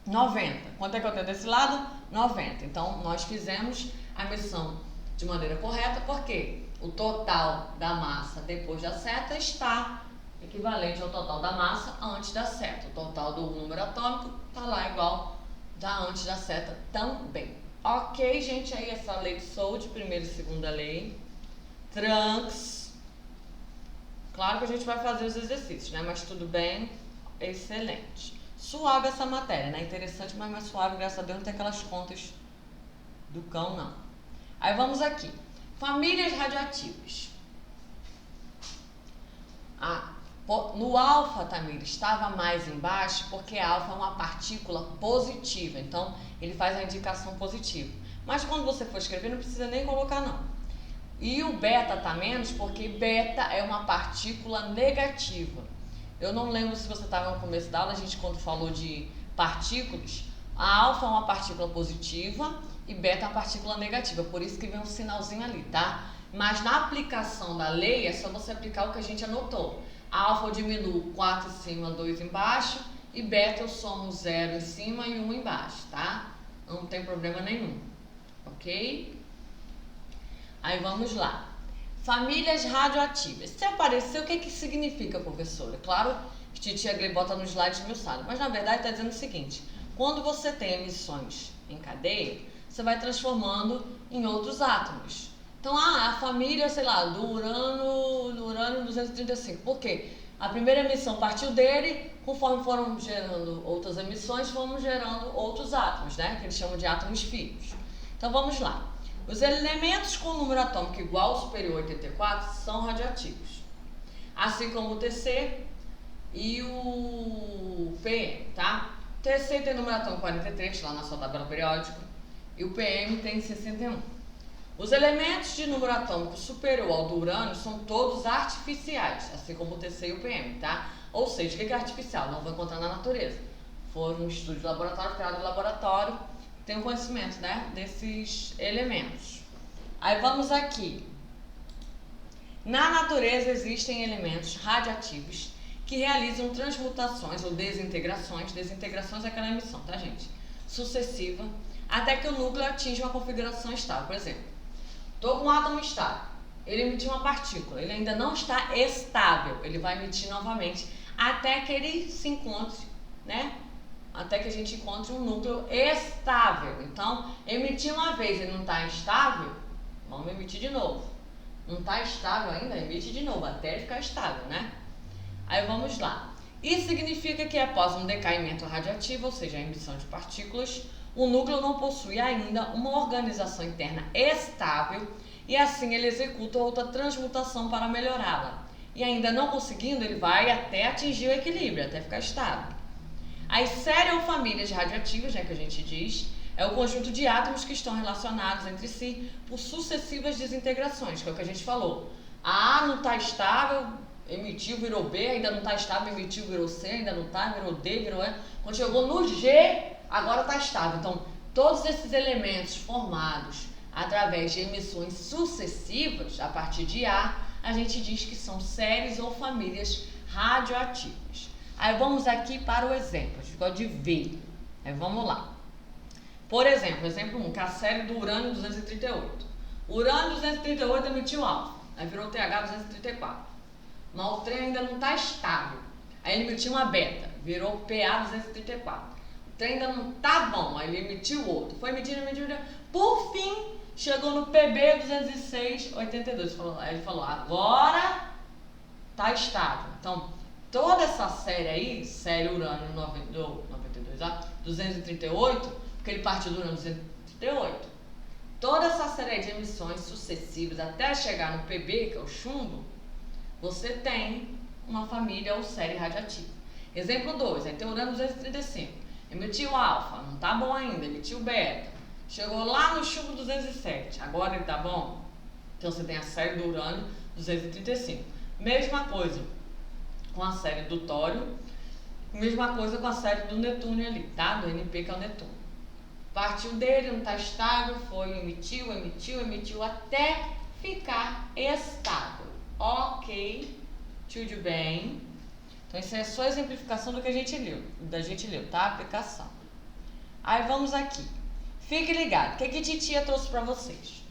90. Quanto é que eu tenho desse lado? 90. Então, nós fizemos a medição de maneira correta, porque o total da massa depois da seta está equivalente ao total da massa antes da seta. O total do número atômico está lá igual da antes da seta também. Ok, gente, aí essa lei de Soldi, primeira e segunda lei. Trunks. Claro que a gente vai fazer os exercícios, né? Mas tudo bem, excelente. Suave essa matéria, né? Interessante, mas mais suave, graças a Deus, não tem aquelas contas do cão, não. Aí vamos aqui. Famílias radioativas. No alfa, Tamir, estava mais embaixo porque a alfa é uma partícula positiva. Então, ele faz a indicação positiva. Mas quando você for escrever, não precisa nem colocar, não. E o beta está menos porque beta é uma partícula negativa. Eu não lembro se você estava no começo da aula, a gente quando falou de partículas, a alfa é uma partícula positiva e beta é uma partícula negativa, por isso que vem um sinalzinho ali, tá? Mas na aplicação da lei é só você aplicar o que a gente anotou. A alfa eu diminuo 4 em cima, 2 embaixo, e beta eu somo 0 em cima e 1 embaixo, tá? Não tem problema nenhum, ok? Aí vamos lá. Famílias radioativas. Se aparecer, o que significa, professora? Claro que titia Gley bota no slide esmiuçado, mas na verdade está dizendo o seguinte: quando você tem emissões em cadeia, você vai transformando em outros átomos. Então, a família, sei lá, do urânio 235. Por quê? A primeira emissão partiu dele, conforme foram gerando outras emissões, fomos gerando outros átomos, né? Que eles chamam de átomos filhos. Então, vamos lá. Os elementos com número atômico igual ou superior a 84 são radioativos. Assim como o TC e o PM, tá? O TC tem número atômico 43, lá na sua tabela periódica, e o PM tem 61. Os elementos de número atômico superior ao do urânio são todos artificiais, assim como o TC e o PM, tá? Ou seja, o que é artificial? Não vou encontrar na natureza. Foram um estudo de laboratório, criado em laboratório, tem um conhecimento, né, desses elementos. Aí vamos aqui. Na natureza existem elementos radioativos que realizam transmutações ou desintegrações. Desintegrações é aquela emissão, tá, gente? Sucessiva, até que o núcleo atinja uma configuração estável. Por exemplo, estou com um átomo estável, ele emitiu uma partícula, ele ainda não está estável, ele vai emitir novamente até que ele se encontre, né? Até que a gente encontre um núcleo estável. Então, emitir uma vez e não está estável, vamos emitir de novo. Não está estável ainda, emite de novo, até ele ficar estável, né? Aí vamos lá. Isso significa que após um decaimento radioativo, ou seja, a emissão de partículas, o núcleo não possui ainda uma organização interna estável e assim ele executa outra transmutação para melhorá-la. E ainda não conseguindo, ele vai até atingir o equilíbrio, até ficar estável. As seriofamílias radioativas, né, que a gente diz, é o conjunto de átomos que estão relacionados entre si por sucessivas desintegrações, que é o que a gente falou. A não está estável, emitiu, virou B, ainda não está estável, emitiu, virou C, ainda não está, virou D, virou E. Quando chegou no G, agora está estável. Então, todos esses elementos formados através de emissões sucessivas, a partir de A gente diz que são séries ou famílias radioativas. Aí vamos aqui para o exemplo, a gente gosta de ver. Aí vamos lá. Por exemplo, exemplo 1, que é a série do urânio 238. O urânio 238 emitiu alfa, aí virou TH 234. Mas o trem ainda não está estável. Aí ele emitiu uma beta, virou PA 234. O trem ainda não está bom, aí ele emitiu outro. Foi emitindo. Por fim, chegou no PB 20682. Aí ele falou, agora está estável. Então, toda essa série aí, série urânio 238, porque ele partiu do urânio 238, toda essa série de emissões sucessivas até chegar no PB, que é o chumbo, você tem uma família ou série radioativa. Exemplo 2, aí tem o urânio 235, emitiu alfa, não está bom ainda, emitiu beta, chegou lá no chumbo 207, agora ele está bom? Então você tem a série do urânio 235. Mesma coisa com a série do tório, mesma coisa com a série do netúnio ali, tá? Do NP, que é o netúnio. Partiu dele, não está estável, foi, emitiu, até ficar estável. Ok, tudo bem. Então isso é só exemplificação do que a gente leu, tá? Aplicação. Aí vamos aqui. Fique ligado, o que a titia trouxe para vocês?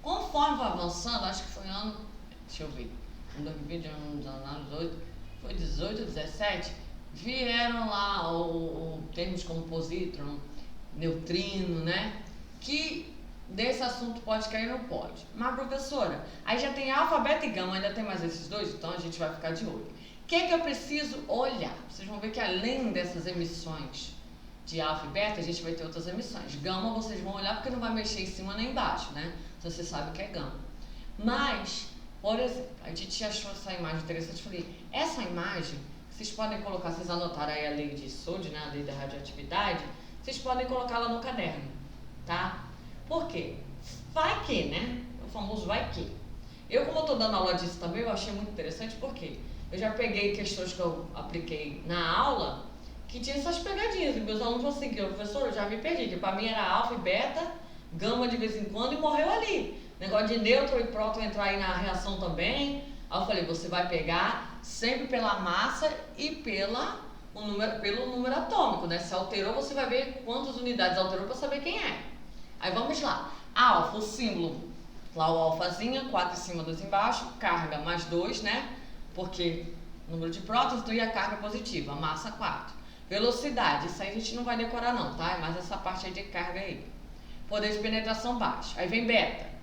Conforme vai avançando, acho que foi ano, deixa eu ver, em 2020, foi 18, 17, vieram lá termos como positron, neutrino, né? Que desse assunto pode cair, não pode. Mas, professora, aí já tem alfa, beta e gama, ainda tem mais esses dois, então a gente vai ficar de olho. O que eu preciso olhar? Vocês vão ver que além dessas emissões de alfa e beta, a gente vai ter outras emissões. Gama vocês vão olhar porque não vai mexer em cima nem embaixo, né? Então você sabe o que é gama. Mas, por exemplo, a gente achou essa imagem interessante. Falei, essa imagem, vocês podem colocar, vocês anotaram aí a lei de Sod, né? A lei da radioatividade, vocês podem colocar lá no caderno, tá? Por quê? Vai que, né? O famoso vai que. Eu, como eu tô dando aula disso também, eu achei muito interessante porque eu já peguei questões que eu apliquei na aula que tinha essas pegadinhas. E meus alunos vão seguir, professor, eu já me perdi, que pra mim era alfa e beta, gama de vez em quando e morreu ali. Negócio de nêutron e próton entrar aí na reação também. Aí eu falei, você vai pegar sempre pela massa e pelo número atômico, né? Se alterou, você vai ver quantas unidades alterou para saber quem é. Aí vamos lá. Alfa, o símbolo, lá o alfazinha, 4 em cima, 2 embaixo, carga mais 2, né? Porque número de prótons, então e a carga positiva, a massa 4. Velocidade, isso aí a gente não vai decorar não, tá? É mais essa parte aí de carga aí. Poder de penetração baixo. Aí vem beta.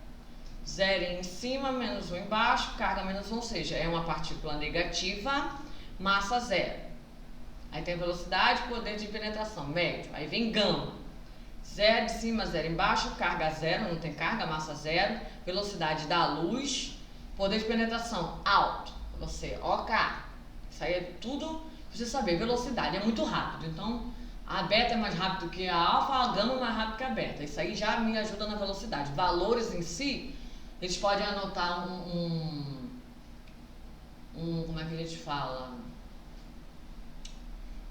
0 em cima, menos 1 embaixo, carga menos 1, ou seja, é uma partícula negativa, massa 0. Aí tem velocidade, poder de penetração, médio. Aí vem gama. 0 de cima, 0 embaixo, carga 0, não tem carga, massa 0. Velocidade da luz, poder de penetração alto. Você, OK. Isso aí é tudo pra você saber. Velocidade é muito rápido, então a beta é mais rápido que a alfa, a gama é mais rápido que a beta. Isso aí já me ajuda na velocidade. Valores em si, eles podem anotar como é que a gente fala?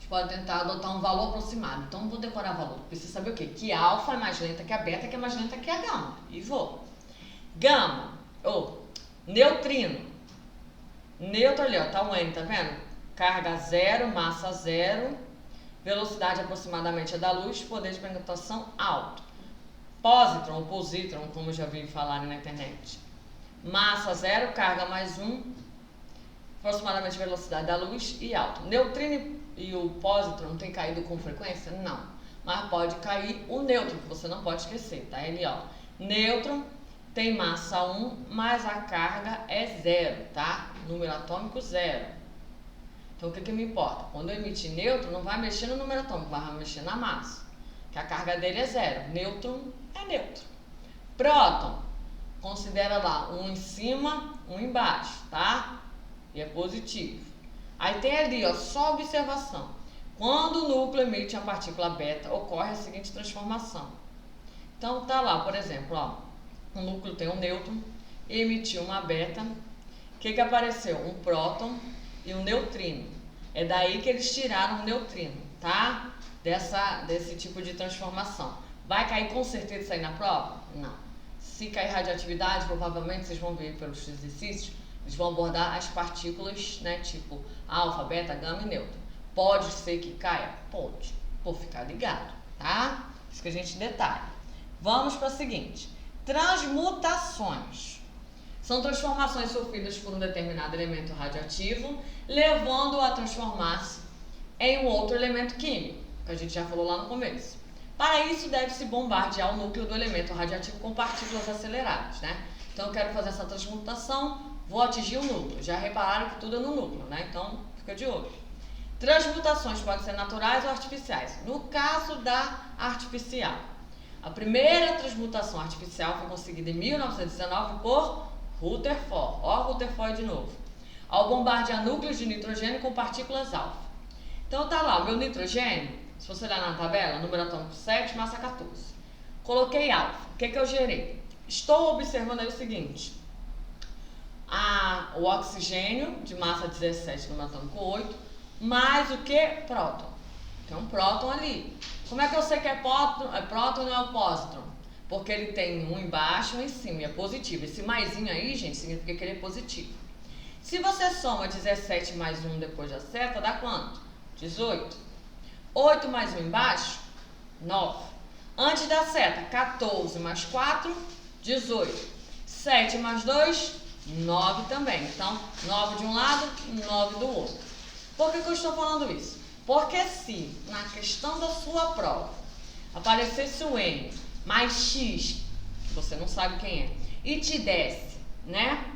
Pode tentar adotar um valor aproximado. Então, vou decorar valor. Precisa saber o quê? Que a alfa é mais lenta que a beta, que é mais lenta que a gama. E vou. Gama, neutrino. Neutro ali, ó, tá um N, tá vendo? Carga 0, massa 0, velocidade aproximadamente é da luz, poder de penetração alto. Positron, ou positron, como eu já vi falar na internet. Massa 0, carga mais 1, aproximadamente velocidade da luz e alto. Neutrino e o positron tem caído com frequência? Não. Mas pode cair o nêutron, que você não pode esquecer, tá? Ele, ó, nêutron tem massa 1, mas a carga é 0, tá? Número atômico 0. Então, o que me importa? Quando eu emitir nêutron, não vai mexer no número atômico, vai mexer na massa, que a carga dele é 0. Nêutron é neutro. Próton, considera lá 1 em cima, 1 embaixo, tá? E é positivo. Aí tem ali, ó, só observação. Quando o núcleo emite a partícula beta, ocorre a seguinte transformação. Então tá lá, por exemplo, ó, o núcleo tem um nêutron, emitiu uma beta, o que apareceu? Um próton e um neutrino. É daí que eles tiraram o neutrino, tá? Desse tipo de transformação. Vai cair com certeza isso aí na prova? Não. Se cair radioatividade, provavelmente vocês vão ver pelos exercícios, eles vão abordar as partículas, né, tipo alfa, beta, gama e nêutron. Pode ser que caia? Pode. Vou ficar ligado, tá? Isso que a gente detalha. Vamos para o seguinte. Transmutações. São transformações sofridas por um determinado elemento radioativo, levando-o a transformar-se em um outro elemento químico, que a gente já falou lá no começo. Para isso, deve-se bombardear o núcleo do elemento radioativo com partículas aceleradas, né? Então, eu quero fazer essa transmutação, vou atingir o núcleo. Já repararam que tudo é no núcleo, né? Então, fica de olho. Transmutações podem ser naturais ou artificiais. No caso da artificial, a primeira transmutação artificial foi conseguida em 1919 por Rutherford. Ó, Rutherford de novo. Ao bombardear núcleos de nitrogênio com partículas alfa. Então tá lá, o meu nitrogênio, se você olhar na tabela, número atômico 7, massa 14. Coloquei alfa. O que eu gerei? Estou observando aí o seguinte. O oxigênio, de massa 17, número atômico 8, mais o que? Próton. Tem um próton ali. Como é que eu sei que é próton e não é o pósitron? Porque ele tem um embaixo e um em cima, e é positivo. Esse maisinho aí, gente, significa que ele é positivo. Se você soma 17 mais 1 depois da seta, dá quanto? 18. 8 mais 1 embaixo, 9. Antes da seta, 14 mais 4, 18. 7 mais 2, 9 também. Então, 9 de um lado, 9 do outro. Por que eu estou falando isso? Porque se na questão da sua prova aparecesse o N mais X, que você não sabe quem é, e te desse, né,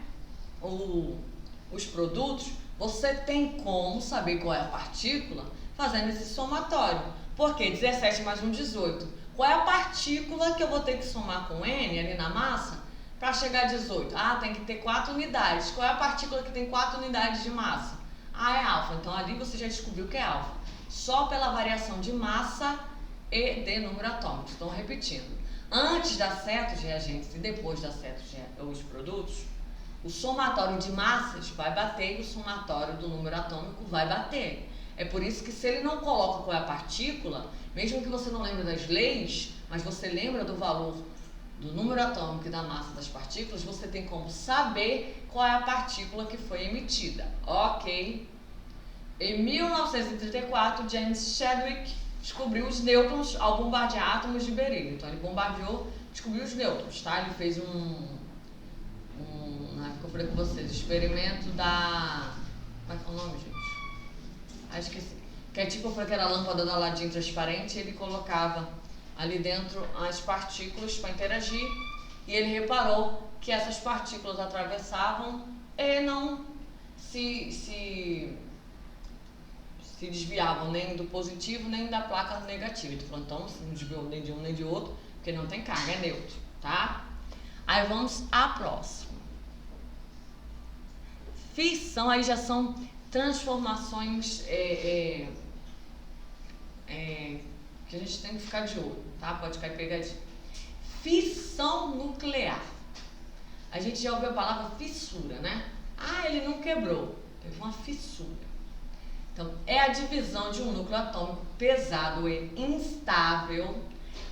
os produtos, você tem como saber qual é a partícula fazendo esse somatório. Porque 17 mais 1, 18. Qual é a partícula que eu vou ter que somar com N ali na massa para chegar a 18? Ah, tem que ter 4 unidades. Qual é a partícula que tem 4 unidades de massa? Ah, é alfa. Então ali você já descobriu que é alfa. Só pela variação de massa e de número atômico. Então, repetindo. Antes da seta os reagentes e depois da seta os produtos, o somatório de massas vai bater e o somatório do número atômico vai bater. É por isso que se ele não coloca qual é a partícula, mesmo que você não lembre das leis, mas você lembra do valor do número atômico e da massa das partículas, você tem como saber qual é a partícula que foi emitida. Ok? Em 1934, James Chadwick descobriu os nêutrons ao bombardear átomos de berílio. Então ele bombardeou, descobriu os nêutrons, tá? Ele fez na época eu falei com vocês, experimento da... Como é que é o nome, gente? Acho que sim. Que é tipo, eu falei que era a lâmpada da Aladim transparente, e ele colocava ali dentro as partículas para interagir, e ele reparou que essas partículas atravessavam e não se desviavam nem do positivo nem da placa negativa. Ele falou, então não desviou nem de um nem de outro, porque não tem carga, é neutro, tá? Aí vamos à próxima. Fissão, aí já são transformações que a gente tem que ficar de olho, tá? Pode cair pegadinha. Fissão nuclear. A gente já ouviu a palavra fissura, né? Ah, ele não quebrou, teve uma fissura. Então, é a divisão de um núcleo atômico pesado e instável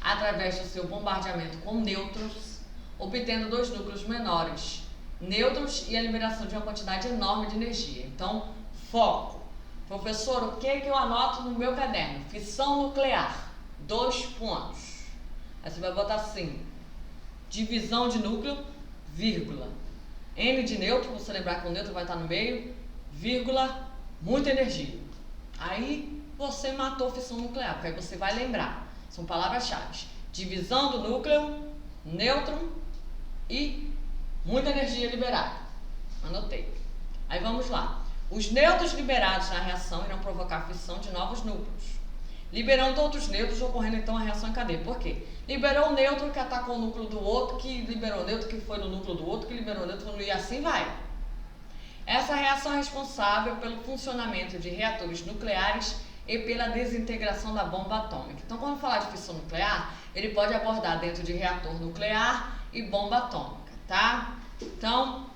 através do seu bombardeamento com nêutrons, obtendo 2 núcleos menores, nêutrons, e a liberação de uma quantidade enorme de energia. Então, foco. Professor, o que eu anoto no meu caderno? Fissão nuclear. 2 pontos. Aí você vai botar assim, divisão de núcleo, vírgula. N de nêutron, você lembrar que o nêutron vai estar no meio, vírgula, muita energia. Aí você matou fissão nuclear, porque aí você vai lembrar. São palavras-chave. Divisão do núcleo, nêutron e muita energia liberada. Anotei. Aí vamos lá. Os nêutrons liberados na reação irão provocar a fissão de novos núcleos, liberando outros nêutrons, ocorrendo então a reação em cadeia. Por quê? Liberou o nêutron que atacou o núcleo do outro, que liberou o nêutron que foi no núcleo do outro, que liberou o nêutron, e assim vai. Essa reação é responsável pelo funcionamento de reatores nucleares e pela desintegração da bomba atômica. Então, quando falar de fissão nuclear, ele pode abordar dentro de reator nuclear e bomba atômica, tá? Então,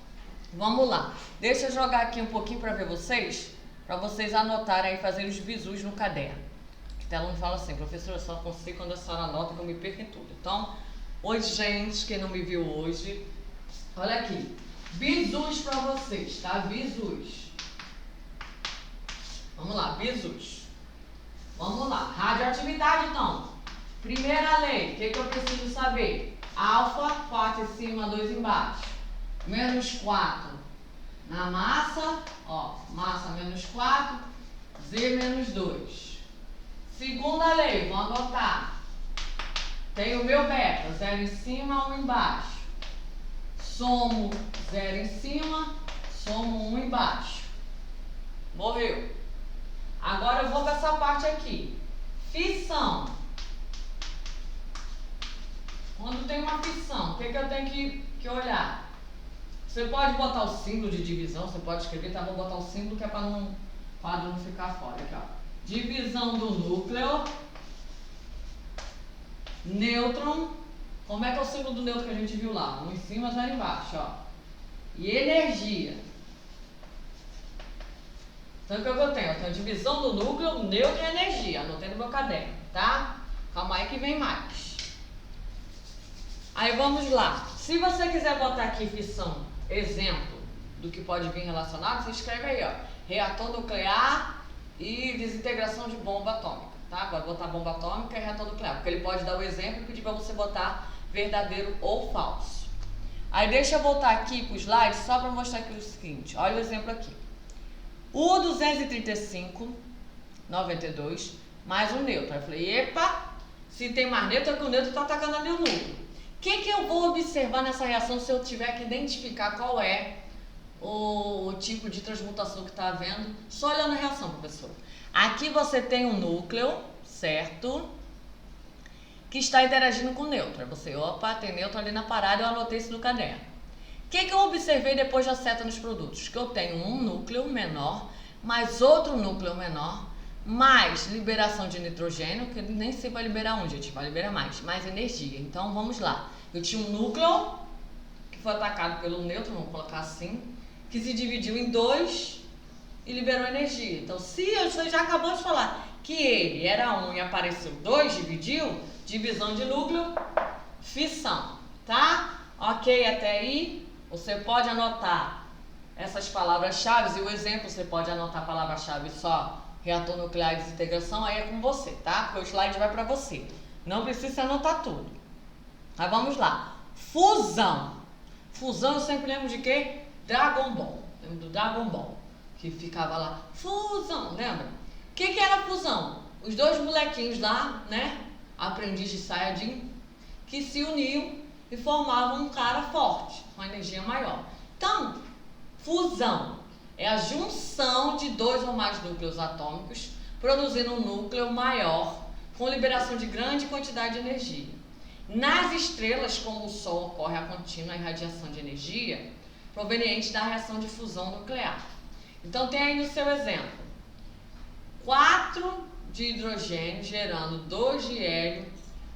vamos lá. Deixa eu jogar aqui um pouquinho para ver vocês, para vocês anotarem aí, fazer os bizus no caderno. Que o aluno fala assim, professor, eu só consigo quando a senhora anota que eu me perco em tudo. Então, hoje, gente, quem não me viu hoje, olha aqui. Bizus para vocês, tá? Bizus. Vamos lá, bizus. Vamos lá. Radioatividade, então. Primeira lei, o que eu preciso saber? Alfa, 4 em cima, 2 embaixo. Menos 4 na massa, ó, massa menos 4, Z menos 2. Segunda lei, vou anotar. Tem o meu beta, 0 em cima, 1 embaixo. Somo 0 em cima, somo 1 embaixo. Morreu. Agora eu vou para essa parte aqui. Fissão. Quando tem uma fissão, o que eu tenho que olhar? Você pode botar o símbolo de divisão, você pode escrever, tá? Vou botar o símbolo que é para o quadro não ficar fora. Aqui, ó. Divisão do núcleo. Nêutron. Como é que é o símbolo do nêutron que a gente viu lá? Um em cima, 0 embaixo, ó. E energia. Então, o que eu tenho? Eu tenho divisão do núcleo, nêutron e energia. Anotei no meu caderno, tá? Calma aí que vem mais. Aí, vamos lá. Se você quiser botar aqui fissão, exemplo do que pode vir relacionado, você escreve aí, ó. Reator nuclear e desintegração de bomba atômica, tá? Agora, botar bomba atômica e reator nuclear, porque ele pode dar o exemplo e pedir para você botar verdadeiro ou falso. Aí, deixa eu voltar aqui para o slide só para mostrar aqui o seguinte. Olha o exemplo aqui. O 235, 92, mais um nêutron. Aí eu falei, epa, se tem mais nêutron, é que o nêutron está atacando ali o núcleo. O que eu vou observar nessa reação se eu tiver que identificar qual é o tipo de transmutação que está havendo? Só olhando a reação, professor. Aqui você tem um núcleo, certo? Que está interagindo com o nêutron. Você, opa, tem nêutron ali na parada, eu anotei isso no caderno. O que eu observei depois da seta nos produtos? Que eu tenho um núcleo menor, mais outro núcleo menor, mais liberação de nitrogênio, que nem sei vai liberar onde, gente, vai liberar mais energia. Então, vamos lá. Eu tinha um núcleo, que foi atacado pelo nêutron, vamos colocar assim, que se dividiu em 2 e liberou energia. Então, se você já acabou de falar que ele era 1 e apareceu 2, dividiu, divisão de núcleo, fissão, tá? Ok, até aí, você pode anotar essas palavras-chave e o exemplo, você pode anotar a palavra-chave só reator nuclear e desintegração, aí é com você, tá? Porque o slide vai para você. Não precisa anotar tudo. Mas vamos lá. Fusão. Fusão eu sempre lembro de quê? Dragon Ball. Lembro do Dragon Ball. Que ficava lá. Fusão, lembra? O que era fusão? Os dois molequinhos lá, né? Aprendiz de Saiyajin, que se uniam e formavam um cara forte, com energia maior. Então, fusão é a junção de 2 ou mais núcleos atômicos, produzindo um núcleo maior, com liberação de grande quantidade de energia. Nas estrelas, como o Sol, ocorre a contínua irradiação de energia proveniente da reação de fusão nuclear. Então, tem aí no seu exemplo, 4 de hidrogênio gerando 2 de hélio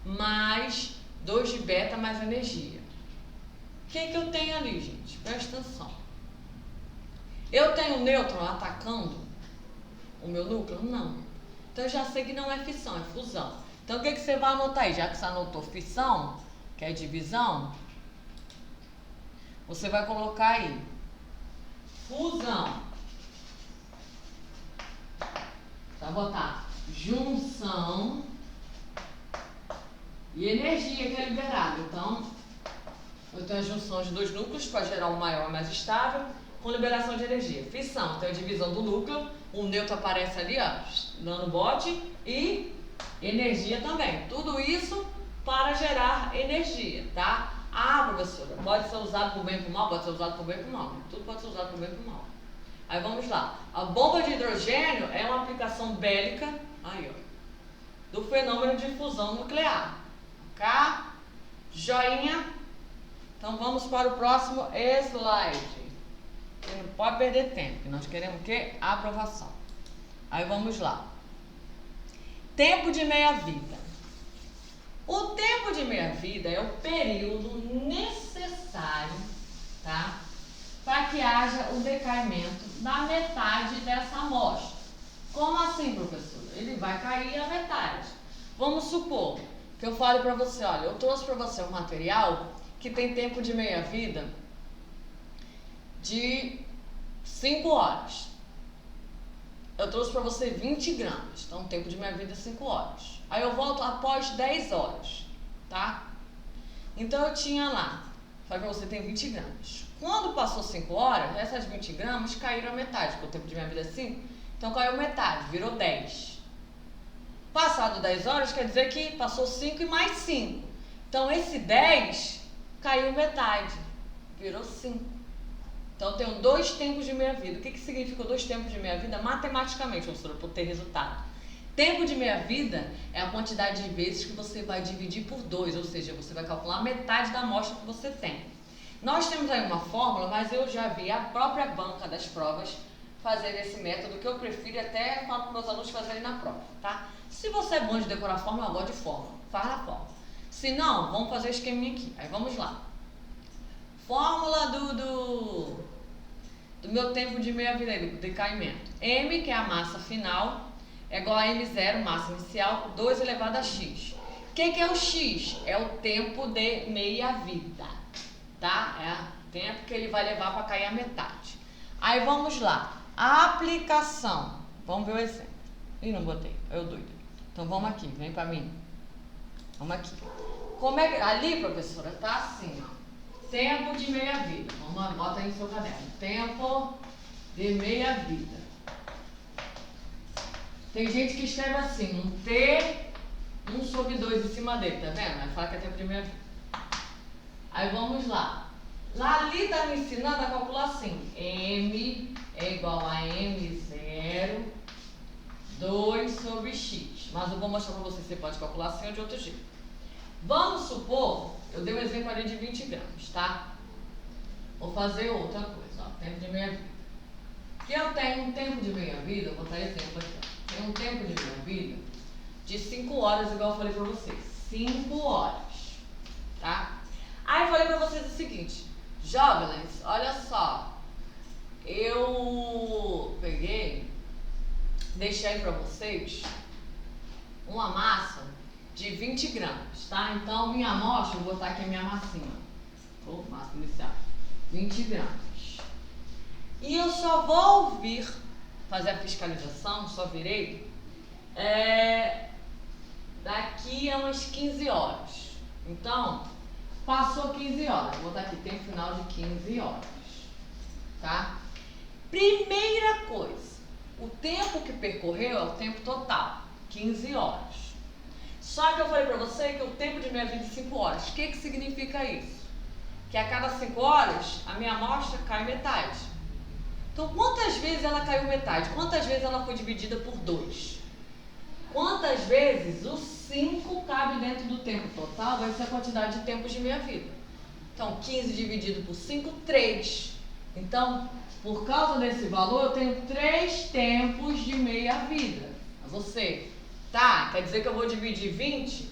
mais 2 de beta mais energia. O que eu tenho ali, gente? Presta atenção. Eu tenho um nêutron atacando o meu núcleo? Não. Então eu já sei que não é fissão, é fusão. Então o que você vai anotar aí? Já que você anotou fissão, que é divisão, você vai colocar aí fusão. Vai botar junção e energia que é liberada. Então, eu tenho a junção de 2 núcleos para gerar um maior e mais estável, com liberação de energia. Fissão, tem a divisão do núcleo, o nêutron aparece ali, ó, dando bote, e energia também. Tudo isso para gerar energia, tá? Ah, professora, pode ser usado por bem e por mal? Pode ser usado por bem e por mal. Tudo pode ser usado por bem e por mal. Aí vamos lá. A bomba de hidrogênio é uma aplicação bélica, aí ó, do fenômeno de fusão nuclear. Cá, joinha. Então vamos para o próximo slide. Você não pode perder tempo, que nós queremos o quê? Aprovação. Aí vamos lá. Tempo de meia-vida. O tempo de meia-vida é o período necessário, tá? Para que haja o decaimento da metade dessa amostra. Como assim, professora? Ele vai cair a metade. Vamos supor que eu fale para você, olha, eu trouxe para você um material que tem tempo de meia-vida de 5 horas. Eu trouxe para você 20 gramas, então o tempo de meia-vida é 5 horas. Aí eu volto após 10 horas, tá? Então eu tinha lá, falei para você, tem 20 gramas. Quando passou 5 horas, essas 20 gramas caíram a metade, porque o tempo de meia-vida é 5, então caiu metade, virou 10. Passado 10 horas, quer dizer que passou 5 e mais 5. Então esse 10 caiu metade, virou 5. Então, eu tenho 2 tempos de meia-vida. O que significa 2 tempos de meia-vida? Matematicamente, professora, para ter resultado. Tempo de meia-vida é a quantidade de vezes que você vai dividir por 2, ou seja, você vai calcular metade da amostra que você tem. Nós temos aí uma fórmula, mas eu já vi a própria banca das provas fazer esse método, que eu prefiro até falo para meus alunos fazerem na prova, tá? Se você é bom de decorar fórmula, eu gosto de fórmula. Faz a fórmula. Se não, vamos fazer o esqueminha aqui. Aí, vamos lá. Fórmula do meu tempo de meia-vida, do decaimento. M, que é a massa final, é igual a M0, massa inicial, 2 elevado a X. O que é o X? É o tempo de meia-vida, tá? É o tempo que ele vai levar para cair a metade. Aí vamos lá. A aplicação. Vamos ver o exemplo. Ih, não botei. Eu doido. Então vamos aqui, vem para mim. Vamos aqui. Como é que... Ali, professora, tá assim, ó. Tempo de meia-vida. Vamos lá, bota aí no seu caderno. Tempo de meia-vida. Tem gente que escreve assim, um T, 1 sobre 2 em cima dele, tá vendo? Aí fala que é tempo de meia-vida. Aí vamos lá. Lá ali tá me ensinando a calcular assim. M é igual a M0, 2 sobre X. Mas eu vou mostrar pra você se você pode calcular assim ou de outro jeito. Vamos supor, eu dei um exemplo ali de 20 gramas, tá? Vou fazer outra coisa, ó, tempo de meia-vida. Porque eu tenho um tempo de meia-vida, vou botar exemplo aqui, ó. Tenho um tempo de meia-vida de 5 horas, igual eu falei pra vocês. 5 horas, tá? Aí eu falei pra vocês o seguinte, jovens, olha só. Eu peguei, deixei aí pra vocês uma massa de 20 gramas, tá? Então, minha amostra, vou botar aqui a minha massinha. Massa inicial. 20 gramas. E eu só vou vir fazer a fiscalização, só virei, daqui a umas 15 horas. Então, passou 15 horas. Vou botar aqui, tempo final de 15 horas. Tá? Primeira coisa, o tempo que percorreu é o tempo total, 15 horas. Só que eu falei pra você que o tempo de meia-vida é 5 horas. O que significa isso? Que a cada 5 horas, a minha amostra cai metade. Então, quantas vezes ela caiu metade? Quantas vezes ela foi dividida por 2? Quantas vezes o 5 cabe dentro do tempo total? Vai ser a quantidade de tempos de meia-vida. Então, 15 dividido por 5, 3. Então, por causa desse valor, eu tenho 3 tempos de meia-vida. Você... Tá, quer dizer que eu vou dividir 20?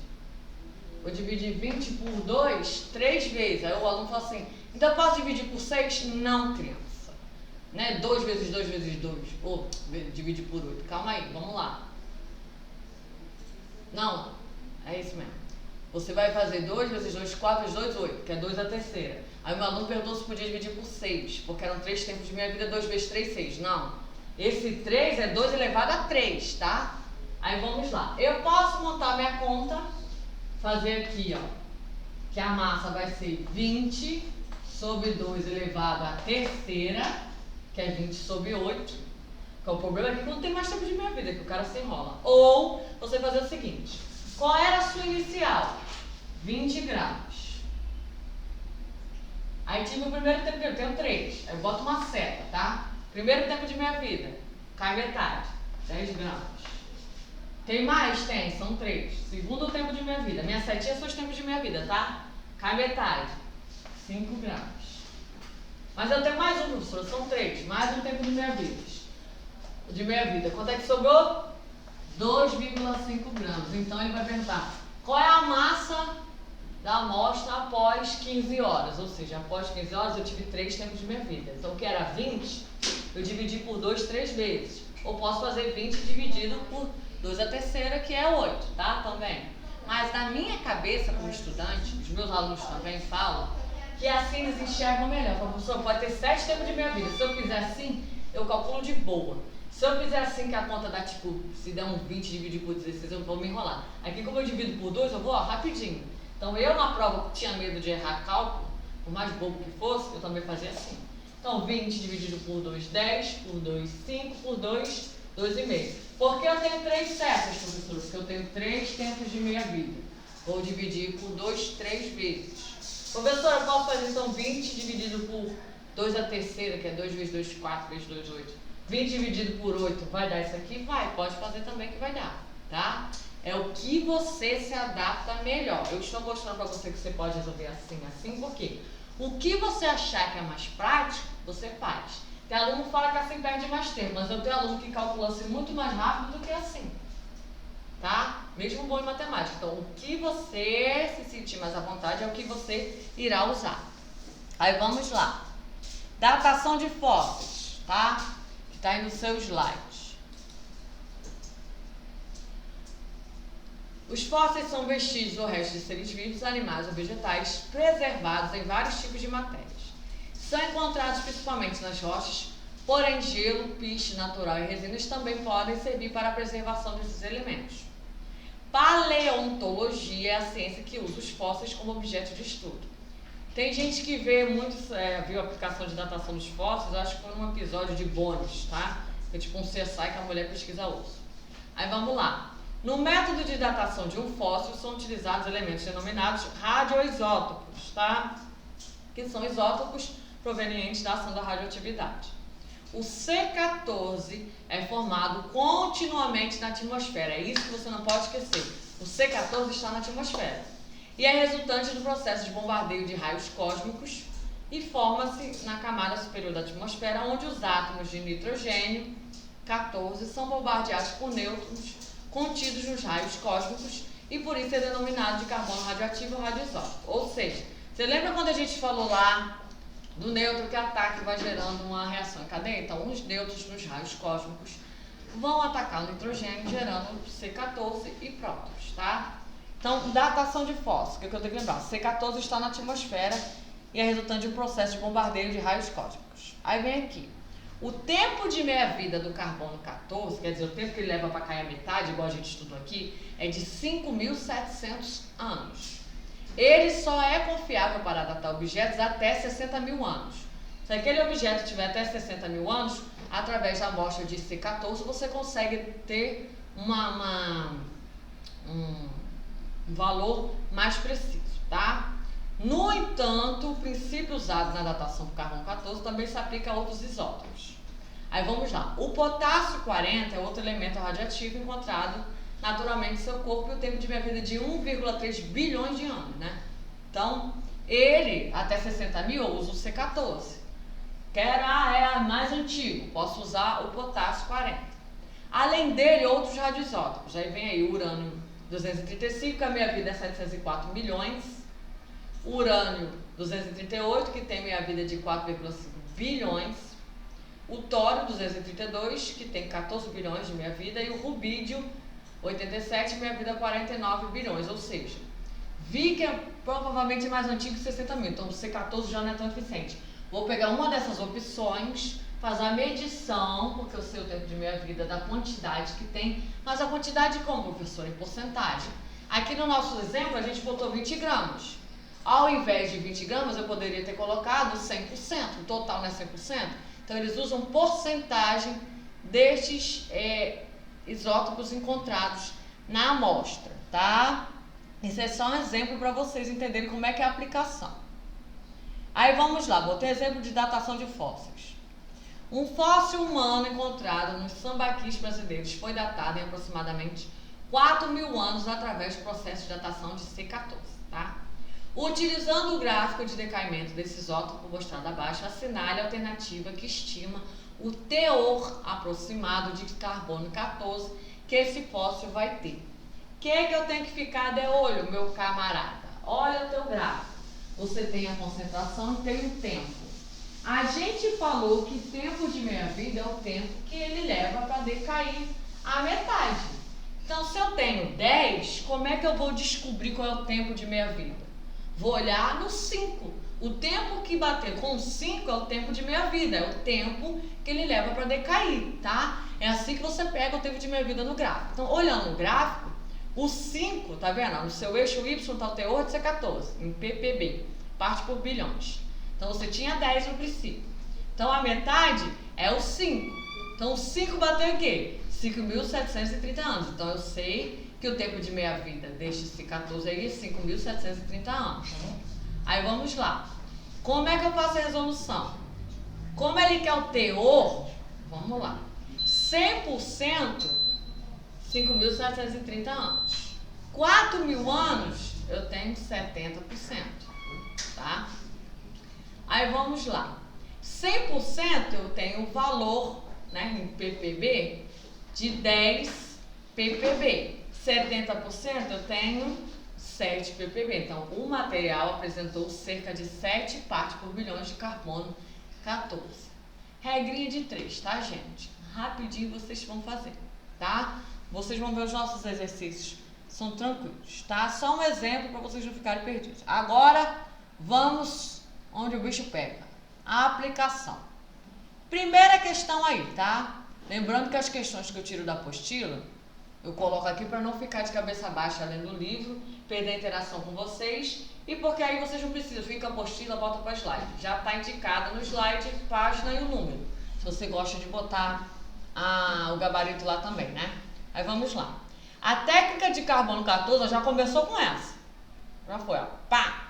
Vou dividir 20 por 2, 3 vezes. Aí o aluno fala assim, então eu posso dividir por 6? Não, criança. Né? 2 vezes 2 vezes 2. Ou dividir por 8. Calma aí, vamos lá. Não, é isso mesmo. Você vai fazer 2 vezes 2, 4 vezes 2, 8, que é 2 a terceira. Aí o meu aluno perguntou se podia dividir por 6, porque eram 3 tempos de meia vida, 2 vezes 3, 6. Não, esse 3 é 2 elevado a 3, tá? Aí vamos lá. Eu posso montar minha conta, fazer aqui, ó, que a massa vai ser 20 sobre 2 elevado à terceira, que é 20 sobre 8. Que é o problema aqui que não tem mais tempo de meia vida, que o cara se enrola. Ou você fazer o seguinte, qual era a sua inicial? 20 gramas. Aí tive o primeiro tempo, eu tenho 3. Aí eu boto uma seta, tá? Primeiro tempo de meia vida, cai metade, 10 gramas. Tem mais? Tem, são 3. Segundo tempo de meia vida, minha setinha são os tempos de meia vida, tá? Cai metade, 5 gramas. Mas eu tenho mais um, professor, são 3, mais um tempo de meia vida. De meia vida, quanto é que sobrou? 2,5 gramas. Então ele vai perguntar qual é a massa da amostra após 15 horas. Ou seja, após 15 horas eu tive 3 tempos de minha vida. Então o que era 20, eu dividi por 2 3 vezes. Ou posso fazer 20 dividido por 2 a terceira, que é 8, tá? Também. Mas na minha cabeça, como estudante, os meus alunos também falam, que assim eles enxergam melhor. O professor pode ter 7 tempos de minha vida. Se eu fizer assim, eu calculo de boa. Se eu fizer assim, que a conta dá tipo, se der um 20 dividido por 16, eu vou me enrolar. Aqui, como eu divido por 2, eu vou rapidinho. Então eu na prova tinha medo de errar cálculo, por mais bobo que fosse, eu também fazia assim. Então 20 dividido por 2, 10, por 2, 5, por 2, 2,5. Por que eu tenho 3 setas, professor? Porque eu tenho 3 tempos de meia vida. Vou dividir por 2, 3 vezes. Professor, eu posso fazer então 20 dividido por 2 a terceira, que é 2 vezes 2, 4 vezes 2, 8. 20 dividido por 8, vai dar isso aqui? Vai, pode fazer também que vai dar, tá? É o que você se adapta melhor. Eu estou mostrando para você que você pode resolver assim, assim, porque o que você achar que é mais prático, você faz. Tem aluno que fala que assim perde mais tempo, mas eu tenho aluno que calcula assim muito mais rápido do que assim, tá? Mesmo bom em matemática. Então, o que você se sentir mais à vontade é o que você irá usar. Aí vamos lá. Datação de fósseis, tá? Que está aí no seu slide. Os fósseis são vestígios ou restos de seres vivos, animais ou vegetais, preservados em vários tipos de matérias. São encontrados principalmente nas rochas, porém gelo, piche natural e resinas também podem servir para a preservação desses elementos. Paleontologia é a ciência que usa os fósseis como objeto de estudo. Tem gente que viu a aplicação de datação dos fósseis, acho que foi num episódio de bônus, tá? Que é tipo um CSI que a mulher pesquisa osso. Aí vamos lá. No método de datação de um fóssil são utilizados elementos denominados radioisótopos, tá? Que são isótopos provenientes da ação da radioatividade. O C14 é formado continuamente na atmosfera, é isso que você não pode esquecer. O C14 está na atmosfera e é resultante do processo de bombardeio de raios cósmicos e forma-se na camada superior da atmosfera, onde os átomos de nitrogênio 14 são bombardeados por nêutrons contidos nos raios cósmicos e por isso é denominado de carbono radioativo ou radioisótopo. Ou seja, você lembra quando a gente falou lá do nêutron que ataca e vai gerando uma reação em cadeia? Então, os nêutrons nos raios cósmicos vão atacar o nitrogênio, gerando C14 e prótons, tá? Então, datação de fósseis, o que eu tenho que lembrar? C14 está na atmosfera e é resultante de um processo de bombardeio de raios cósmicos. Aí vem aqui. O tempo de meia-vida do carbono 14, quer dizer, o tempo que ele leva para cair a metade, igual a gente estudou aqui, é de 5.700 anos. Ele só é confiável para datar objetos até 60 mil anos. Se aquele objeto tiver até 60 mil anos, através da amostra de C14, você consegue ter um valor mais preciso, tá? No entanto, o princípio usado na datação do carbono 14 também se aplica a outros isótopos. Aí vamos lá. O potássio 40 é outro elemento radioativo encontrado naturalmente em seu corpo e o tempo de meia-vida de 1,3 bilhões de anos, né? Então, ele, até 60 mil, eu uso o C14. É mais antigo, posso usar o potássio 40. Além dele, outros radioisótopos. Aí vem aí o urânio 235, que a meia-vida é 704 milhões. O urânio 238, que tem meia-vida de 4,5 bilhões. O tório 232, que tem 14 bilhões de meia-vida. E o rubídio 87, meia-vida 49 bilhões. Ou seja, vi que é provavelmente mais antigo que 60 mil. Então o C14 já não é tão eficiente. Vou pegar uma dessas opções, fazer a medição, porque eu sei o tempo de meia-vida da quantidade que tem. Mas a quantidade como, professor? Em porcentagem. Aqui no nosso exemplo, a gente botou 20 gramas. Ao invés de 20 gramas, eu poderia ter colocado 100%. O total não é 100%. Então, eles usam porcentagem destes isótopos encontrados na amostra, tá? Esse é só um exemplo para vocês entenderem como é que é a aplicação. Aí, vamos lá. Botei exemplo de datação de fósseis. Um fóssil humano encontrado nos sambaquis brasileiros foi datado em aproximadamente 4.000 anos através do processo de datação de C14, tá? Utilizando o gráfico de decaimento desse isótopo mostrado abaixo, assinale a alternativa que estima o teor aproximado de carbono 14 que esse fóssil vai ter. O que eu tenho que ficar de olho, meu camarada? Olha o teu gráfico. Você tem a concentração e tem o tempo. A gente falou que tempo de meia-vida é o tempo que ele leva para decair a metade. Então, se eu tenho 10, como é que eu vou descobrir qual é o tempo de meia-vida? Vou olhar no 5. O tempo que bater com 5 é o tempo de meia-vida, é o tempo que ele leva para decair, tá? É assim que você pega o tempo de meia-vida no gráfico. Então, olhando no gráfico, o 5, tá vendo? No seu eixo Y está o teor de C14, em ppb, parte por bilhões. Então, você tinha 10 no princípio. Então, a metade é o 5. Então, o 5 bateu o quê? 5.730 anos. Então, eu sei que o tempo de meia-vida deste C14 aí é 5.730 anos. Aí, vamos lá. Como é que eu faço a resolução? Como ele quer o teor, vamos lá. 100%, 5.730 anos. 4.000 anos, eu tenho 70%, tá? Aí vamos lá. 100% eu tenho o valor, né, em ppb, de 10 ppb. 70% eu tenho 7 ppb. Então, o material apresentou cerca de 7 partes por bilhões de carbono 14. Regrinha de 3, tá, gente? Rapidinho vocês vão fazer, tá? Vocês vão ver os nossos exercícios, são tranquilos, tá? Só um exemplo para vocês não ficarem perdidos. Agora, vamos onde o bicho pega. A aplicação. Primeira questão aí, tá? Lembrando que as questões que eu tiro da apostila, eu coloco aqui para não ficar de cabeça baixa lendo o livro, perder a interação com vocês, e porque aí vocês não precisam, fica a apostila, bota para slide. Já está indicado no slide, página e o número. Se você gosta de botar o gabarito lá também, né? Aí vamos lá. A técnica de carbono 14 já começou com essa. Já foi, ó. Pá!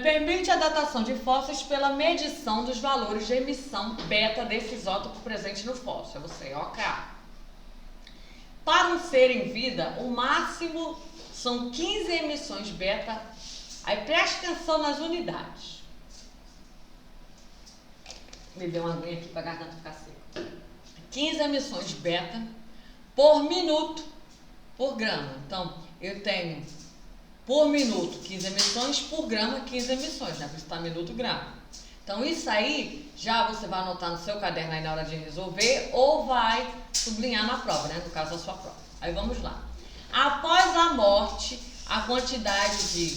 Permite a datação de fósseis pela medição dos valores de emissão beta desse isótopo presente no fóssil. Você, OK. Para um ser em vida, o máximo são 15 emissões beta. Aí preste atenção nas unidades. Me deu uma aguinha aqui para a garganta ficar seca. 15 emissões beta por minuto por grama. Então, eu tenho por minuto 15 emissões, por grama 15 emissões, né? Por isso está minuto grama. Então, isso aí já você vai anotar no seu caderno aí na hora de resolver ou vai sublinhar na prova, né? No caso da sua prova. Aí vamos lá. Após a morte, a quantidade de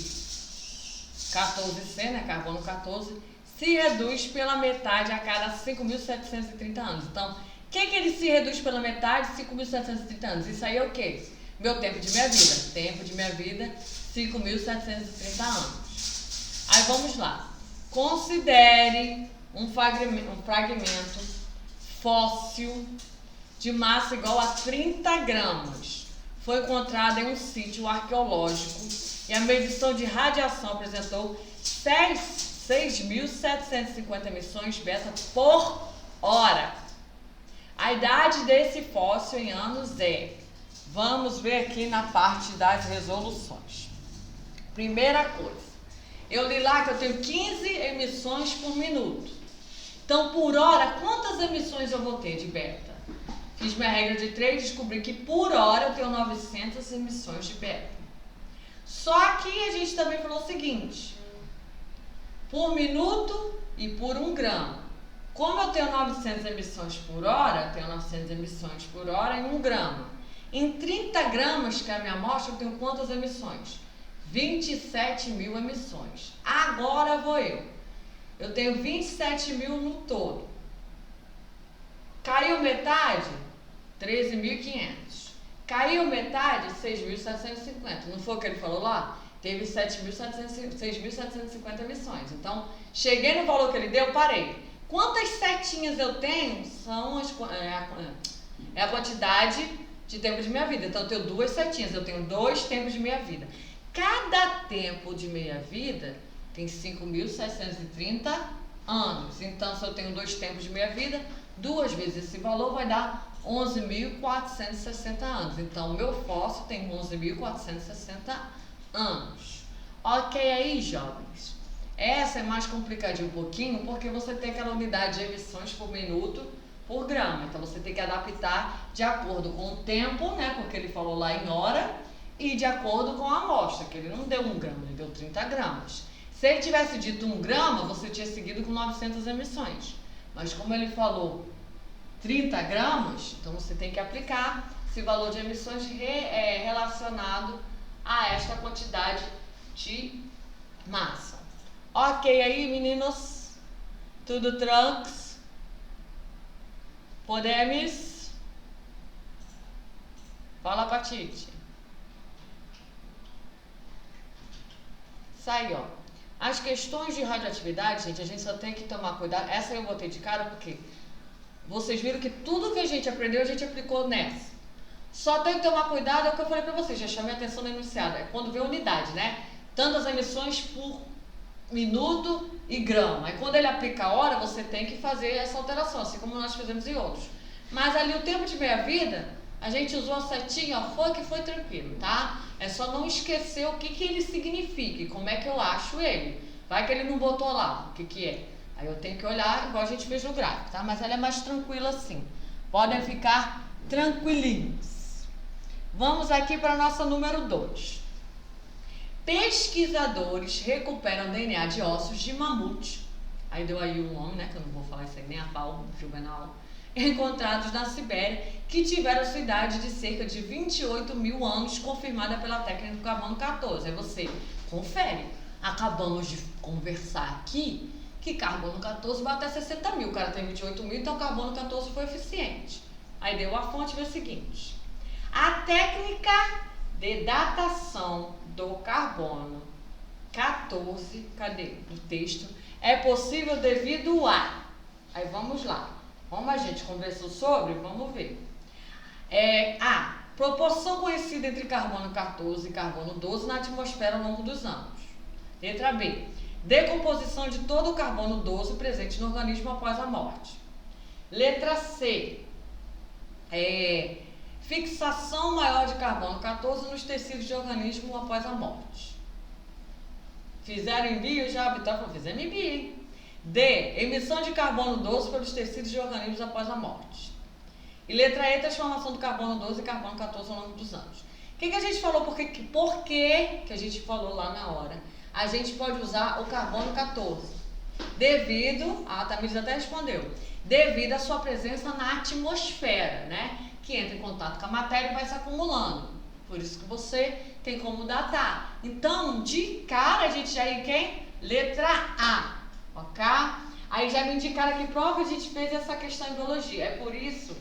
14C, né? Carbono 14, se reduz pela metade a cada 5.730 anos. Então, o que ele se reduz pela metade? 5.730 anos. Isso aí é o quê? Meu tempo de minha vida. Tempo de minha vida, 5.730 anos. Aí vamos lá. Considere um fragmento fóssil de massa igual a 30 gramas. Foi encontrado em um sítio arqueológico e a medição de radiação apresentou 6.750 emissões beta por hora. A idade desse fóssil em anos é... Vamos ver aqui na parte das resoluções. Primeira coisa. Eu li lá que eu tenho 15 emissões por minuto. Então, por hora, quantas emissões eu vou ter de beta? Fiz minha regra de 3 e descobri que por hora eu tenho 900 emissões de beta. Só que a gente também falou o seguinte. Por minuto e por 1 grama. Como eu tenho 900 emissões por hora, eu tenho 900 emissões por hora em 1 grama. Em 30 gramas, que é a minha amostra, eu tenho quantas emissões? 27.000 emissões. Agora vou eu. Eu tenho 27.000 no todo. Caiu metade? 13.500. Caiu metade? 6.750. Não foi o que ele falou lá? Teve 6.750 emissões. Então, cheguei no valor que ele deu, parei. Quantas setinhas eu tenho? São a quantidade de tempo de minha vida. Então, eu tenho 2 setinhas. Eu tenho 2 tempos de meia vida. Cada tempo de meia vida tem 5.730 anos. Então, se eu tenho 2 tempos de meia vida, 2 vezes esse valor vai dar 11.460 anos. Então, o meu fóssil tem 11.460 anos. Ok aí, jovens? Essa é mais complicadinha um pouquinho, porque você tem aquela unidade de emissões por minuto por grama. Então você tem que adaptar de acordo com o tempo, né? Porque ele falou lá em hora, e de acordo com a amostra, que ele não deu 1 grama, ele deu 30 gramas. Se ele tivesse dito 1 grama, você tinha seguido com 900 emissões. Mas como ele falou 30 gramas, então você tem que aplicar esse valor de emissões relacionado a esta quantidade de massa. Ok aí, meninos? Tudo tranks? Podemos? Fala, Patite. Isso aí, ó. As questões de radioatividade, gente, a gente só tem que tomar cuidado. Essa eu botei de cara porque vocês viram que tudo que a gente aprendeu, a gente aplicou nessa. Só tem que tomar cuidado, é o que eu falei pra vocês, já chamei a atenção na enunciada. É quando vê unidade, né? Tantas emissões por minuto e grama. E quando ele aplica a hora, você tem que fazer essa alteração, assim como nós fizemos em outros. Mas ali o tempo de meia-vida, a gente usou a setinha, ó, foi tranquilo, tá? É só não esquecer o que ele significa e como é que eu acho ele. Vai que ele não botou lá o que é. Aí eu tenho que olhar igual a gente fez no gráfico, tá? Mas ela é mais tranquila assim. Podem ficar tranquilinhos. Vamos aqui para a nossa número 2. Pesquisadores recuperam DNA de ossos de mamute. Aí deu aí o nome, né? Que eu não vou falar isso aí nem a pau, juvenal. Encontrados na Sibéria, que tiveram sua idade de cerca de 28 mil anos, confirmada pela técnica do carbono 14. Aí você confere. Acabamos de conversar aqui que carbono 14 vai até 60 mil. O cara tem 28 mil, então carbono 14 foi eficiente. Aí deu a fonte, vê o seguinte. A técnica de datação do carbono 14, cadê o texto? É possível devido a... Aí vamos lá. Como a gente conversou sobre, vamos ver. A proporção conhecida entre carbono 14 e carbono 12 na atmosfera ao longo dos anos. Letra B. Decomposição de todo o carbono 12 presente no organismo após a morte. Letra C. Fixação maior de carbono 14 nos tecidos de organismo após a morte. Fizeram envio já? Vitória, fizemos envio. D. Emissão de carbono 12 pelos tecidos de organismos após a morte. E letra E. Transformação do carbono 12 e carbono 14 ao longo dos anos. O que a gente falou? Por que a gente falou lá na hora? A gente pode usar o carbono 14 devido, a Tamires até respondeu, devido à sua presença na atmosfera, né? Que entra em contato com a matéria e vai se acumulando. Por isso que você tem como datar. Então, de cara, a gente já ia quem? Letra A, ok? Aí já me indicaram que prova a gente fez essa questão em biologia. É por isso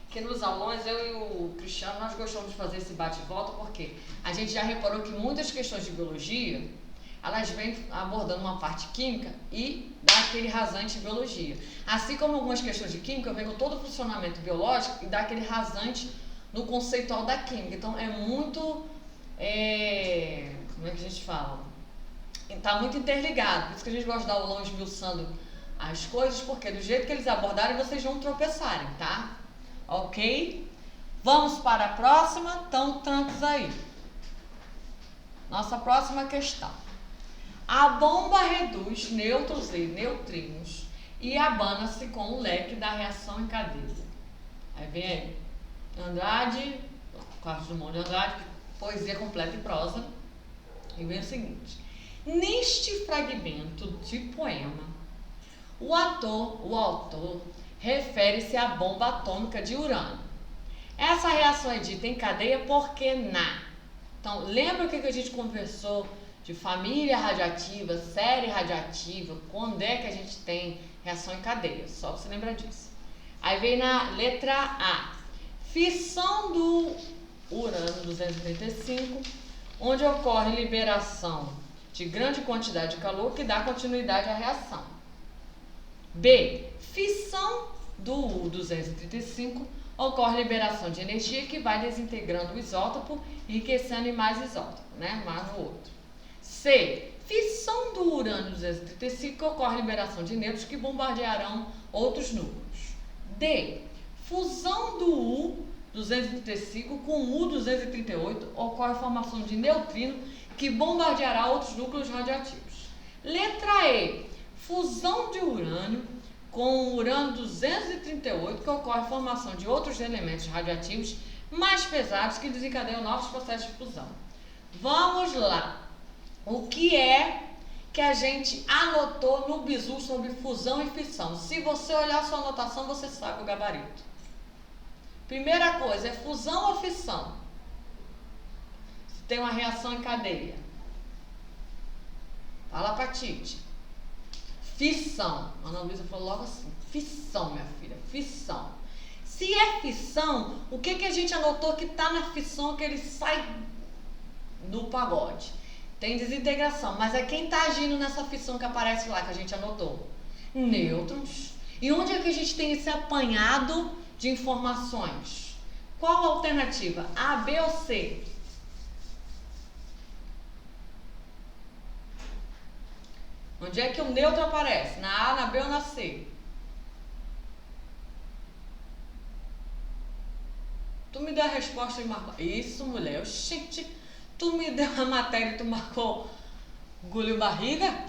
que nos aulões, eu e o Cristiano, nós gostamos de fazer esse bate e volta, porque a gente já reparou que muitas questões de biologia, elas vêm abordando uma parte química e dá aquele rasante em biologia. Assim como algumas questões de química, vem com todo o funcionamento biológico e dá aquele rasante no conceitual da química. Então é muito, como é que a gente fala? Está muito interligado. Por isso que a gente gosta de dar aulão esmiuçando as coisas, porque do jeito que eles abordarem, vocês vão tropeçarem, tá? Ok? Vamos para a próxima. Então, trancos aí. Nossa próxima questão. A bomba reduz nêutrons e neutrinos e abana-se com o leque da reação em cadeia. Aí vem aí, Andrade, Carlos Drummond de Andrade, poesia completa e prosa. E vem o seguinte. Neste fragmento de poema, o autor refere-se à bomba atômica de urânio. Essa reação é dita em cadeia porque Então, lembra o que a gente conversou de família radioativa, série radioativa, quando é que a gente tem reação em cadeia? Só pra você lembrar disso. Aí vem na letra A. Fissão do urânio 235, onde ocorre liberação de grande quantidade de calor que dá continuidade à reação. B. Fissão do U-235, ocorre liberação de energia que vai desintegrando o isótopo, enriquecendo em mais isótopo, né? Mais no outro. C. Fissão do urânio 235, ocorre liberação de nêutrons que bombardearão outros núcleos. D. Fusão do U-235 com o U-238, ocorre formação de neutrino que bombardeará outros núcleos radioativos. Letra E. Fusão de urânio com urânio 238, que ocorre a formação de outros elementos radioativos mais pesados que desencadeiam novos processos de fusão. Vamos lá. O que é que a gente anotou no bizu sobre fusão e fissão? Se você olhar a sua anotação, você sabe o gabarito. Primeira coisa, é fusão ou fissão? Se tem uma reação em cadeia. Fala pra Tite. Fissão. A Ana Luísa falou logo assim. Fissão, minha filha. Fissão. Se é fissão, o que a gente anotou que tá na fissão que ele sai do pagode? Tem desintegração, mas é quem tá agindo nessa fissão que aparece lá, que a gente anotou? Nêutrons. E onde é que a gente tem esse apanhado de informações? Qual a alternativa? A, B ou C? Onde é que o nêutron aparece? Na A, na B ou na C? Tu me deu a resposta e marcou. Isso, mulher. Gente, tu me deu a matéria e tu marcou engoliu barriga?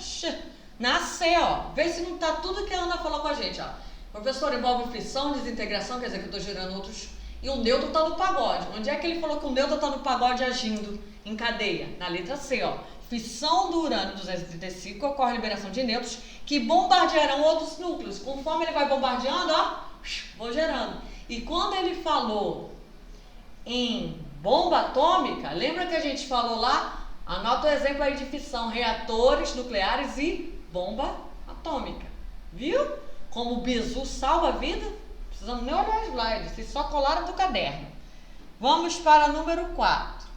Na C, ó. Vê se não tá tudo que a Ana falou com a gente, ó. Professor, envolve fissão, desintegração, quer dizer que eu tô gerando outros. E o nêutron tá no pagode. Onde é que ele falou que o nêutron tá no pagode agindo em cadeia? Na letra C, ó. Fissão do urânio 235, ocorre a liberação de nêutrons que bombardearão outros núcleos. Conforme ele vai bombardeando, ó, vou gerando. E quando ele falou em bomba atômica, lembra que a gente falou lá? Anota o exemplo aí de fissão, reatores nucleares e bomba atômica. Viu? Como o bizu salva a vida? Precisamos nem olhar os slides, se só colaram do caderno. Vamos para o número 4.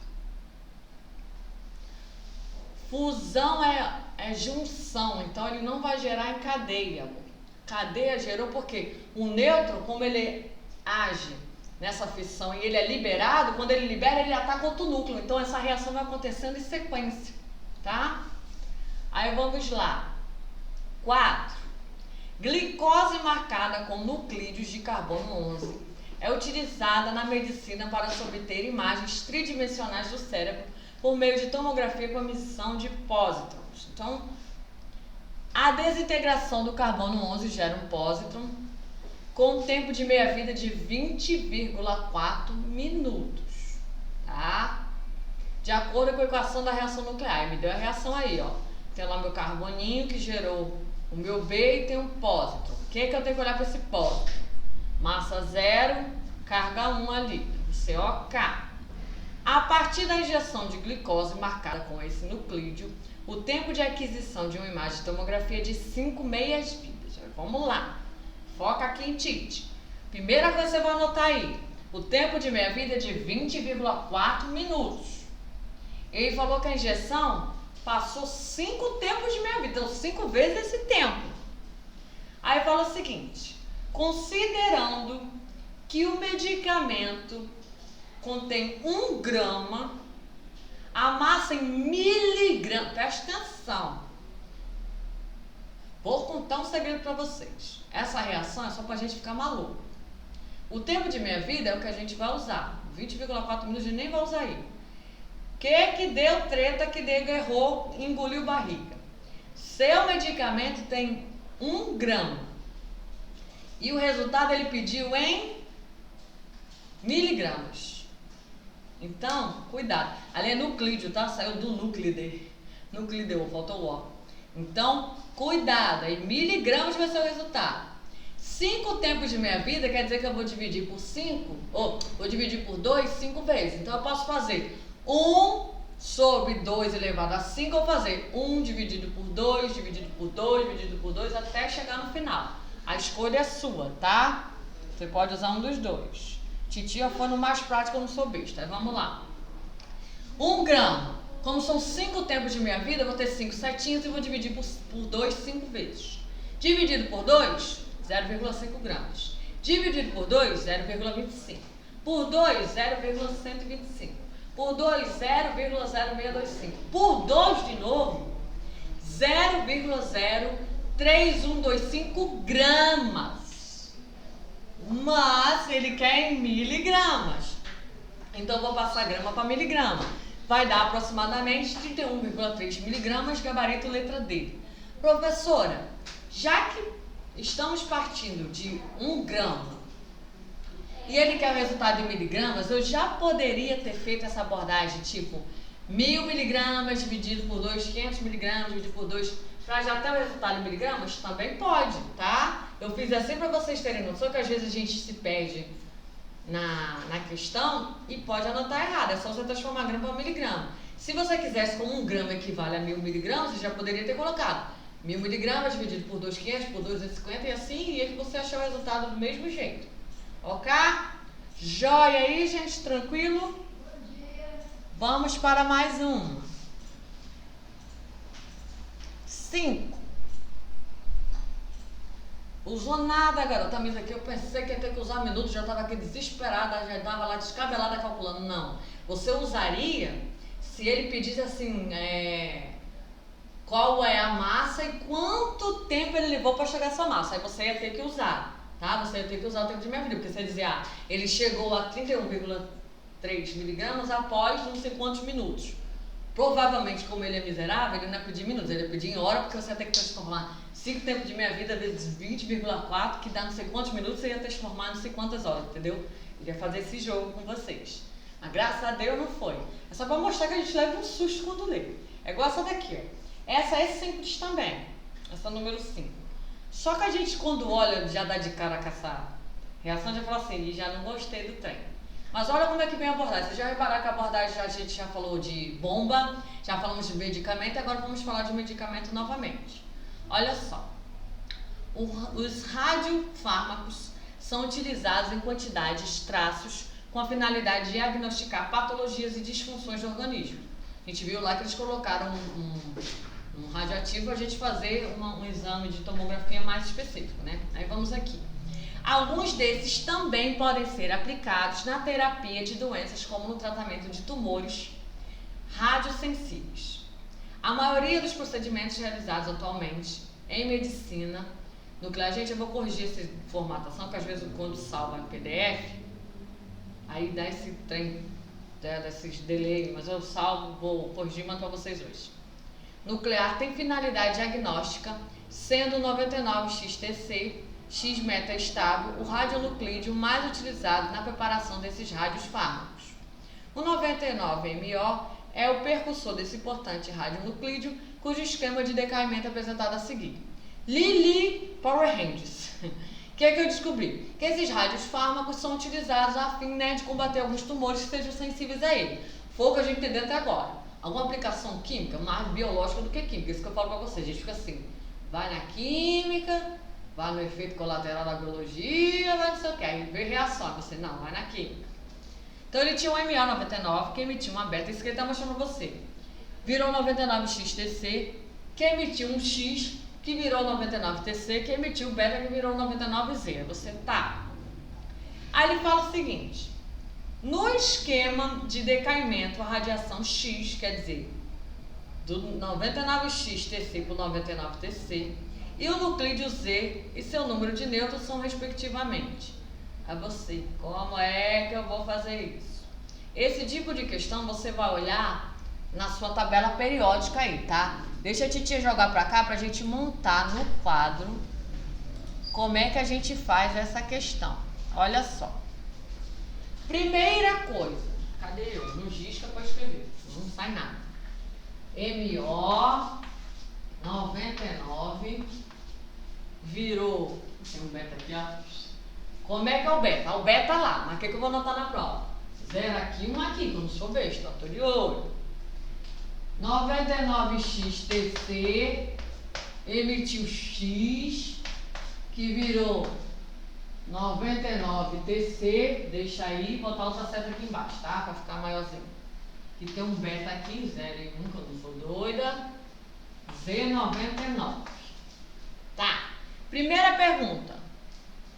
Fusão é junção, então ele não vai gerar em cadeia, amor. Cadeia gerou porque o nêutron, como ele age nessa fissão e ele é liberado, quando ele libera, ele ataca outro núcleo. Então essa reação vai acontecendo em sequência, tá? Aí vamos lá. 4. Glicose marcada com nucleídeos de carbono 11 é utilizada na medicina para se obter imagens tridimensionais do cérebro por meio de tomografia com emissão de pósitrons. Então, a desintegração do carbono 11 gera um pósitron com tempo de meia-vida de 20,4 minutos, tá? De acordo com a equação da reação nuclear. Me deu a reação aí, ó. Tem lá meu carboninho que gerou o meu B e tem um pósitron. O que eu tenho que olhar para esse pósitron? Massa 0, carga 1 ali, COK. A partir da injeção de glicose marcada com esse nuclídeo, o tempo de aquisição de uma imagem de tomografia é de 5 meias-vidas. Vamos lá. Foca aqui em Tite. Primeira coisa que você vai anotar aí. O tempo de meia-vida é de 20,4 minutos. Ele falou que a injeção passou 5 tempos de meia-vida. Então, 5 vezes esse tempo. Aí fala o seguinte. Considerando que o medicamento contém 1 grama, a massa em miligramas. Presta atenção. Vou contar um segredo para vocês. Essa reação é só pra gente ficar maluco. O tempo de meia-vida é o que a gente vai usar. 20,4 minutos a gente nem vai usar aí. Que deu treta, que Diego errou e engoliu barriga. Seu medicamento tem 1 grama. E o resultado ele pediu em miligramas. Então, cuidado. Ali é nuclídeo, tá? Saiu do núclide. Núclideo, faltou o O. Então, cuidado. Aí, miligramas vai ser o resultado. 5 tempos de meia-vida quer dizer que eu vou dividir por 5, ou vou dividir por 2, 5 vezes. Então, eu posso fazer 1 sobre 2 elevado a 5, ou fazer 1 dividido por 2, dividido por 2, dividido por 2, até chegar no final. A escolha é sua, tá? Você pode usar um dos dois. Titia foi no mais prático, eu não sou besta. Aí vamos lá. 1 grama. Como são 5 tempos de minha vida, eu vou ter 5 setinhas e vou dividir por 2 5 vezes. Dividido por 2, 0,5 gramas. Dividido por 2, 0,25. Por 2, 0,125. Por 2, 0,0625. Por 2 de novo, 0,03125 gramas. Mas ele quer em miligramas. Então, eu vou passar grama para miligrama. Vai dar aproximadamente 31,3 miligramas, gabarito letra D. Professora, já que estamos partindo de 1 grama e ele quer o resultado em miligramas, eu já poderia ter feito essa abordagem tipo 1000 miligramas dividido por 2, 500 miligramas dividido por 2, para já ter o resultado em miligramas? Também pode, tá? Eu fiz assim para vocês terem noção que às vezes a gente se perde na questão e pode anotar errado, é só você transformar grama para miligrama. Se você quisesse como 1 grama equivale a 1000 miligramas, você já poderia ter colocado 1000 miligramas dividido por 2,500, por 2,50 e assim ia que você achar o resultado do mesmo jeito. Ok? Joia aí, gente? Tranquilo? Vamos para mais uma. 5. Usou nada, garota. Mas aqui eu pensei que ia ter que usar minutos, já estava aqui desesperada, já estava lá descabelada calculando. Não. Você usaria se ele pedisse assim, qual é a massa e quanto tempo ele levou para chegar a essa massa. Aí você ia ter que usar, tá? Você ia ter que usar o tempo de minha vida, porque você ia dizer, ele chegou a 31,3 miligramas após não sei quantos minutos. Provavelmente, como ele é miserável, ele não ia pedir minutos, ele ia pedir em hora, porque você ia ter que transformar 5 tempos de minha vida vezes 20,4, que dá não sei quantos minutos, você ia transformar não sei quantas horas, entendeu? Ele ia fazer esse jogo com vocês. Mas graças a Deus não foi. É só para mostrar que a gente leva um susto quando lê. É igual essa daqui, ó. Essa é simples também. Essa é número 5. Só que a gente, quando olha, já dá de cara com essa reação, já fala assim, já não gostei do trem. Mas olha como é que vem a abordagem. Vocês já repararam que a abordagem a gente já falou de bomba, já falamos de medicamento, agora vamos falar de medicamento novamente. Olha só. Os radiofármacos são utilizados em quantidades, traços, com a finalidade de diagnosticar patologias e disfunções do organismo. A gente viu lá que eles colocaram um radioativo, a gente fazer um exame de tomografia mais específico, né? Aí vamos aqui. Alguns desses também podem ser aplicados na terapia de doenças como no tratamento de tumores radiosensíveis. A maioria dos procedimentos realizados atualmente em medicina nuclear, gente, eu vou corrigir essa formatação, que às vezes quando salva em PDF, aí dá esse trem, desses delay, mas eu salvo, vou corrigir e mando para vocês hoje. Nuclear tem finalidade diagnóstica, sendo o 99-XTC, X-meta estável, o radionuclídeo mais utilizado na preparação desses radiofármacos. O 99-MO é o precursor desse importante radionuclídeo, cujo esquema de decaimento é apresentado a seguir. Lili Power Rangers. O que é que eu descobri? Que esses radiofármacos são utilizados a fim, de combater alguns tumores que sejam sensíveis a ele. Foi o que a gente entendeu até agora. Alguma aplicação química, mais biológica do que química. Isso que eu falo pra vocês. A gente fica assim, vai na química, vai no efeito colateral da biologia, vai não sei o que. Aí vê reação. Você, não, vai na química. Então ele tinha um MO99 que emitia uma beta, isso que ele está mostrando pra você. Virou 99XTC, que emitiu um X, que virou 99TC, que emitiu beta, que virou 99Z. Você tá. Aí ele fala o seguinte: no esquema de decaimento, a radiação X, quer dizer, do 99XTC para o 99TC, e o nuclídeo Z e seu número de nêutrons são respectivamente. A você, como é que eu vou fazer isso? Esse tipo de questão você vai olhar na sua tabela periódica aí, tá? Deixa a titia jogar pra cá pra gente montar no quadro como é que a gente faz essa questão. Olha só. Primeira coisa, cadê eu? No gisca pra escrever, não sai nada. MO 99 virou, tem um beta aqui, ó. Como é que é o beta? O beta lá, mas o que eu vou anotar na prova? 0 aqui, 1 aqui, que eu não sou besta, tô de olho. 99XTC emitiu X, que virou 99TC, deixa aí, botar outra seta aqui embaixo, tá? Pra ficar maiorzinho. Que tem um beta aqui, 0 e 1, que eu não sou doida. Z99. Tá. Primeira pergunta.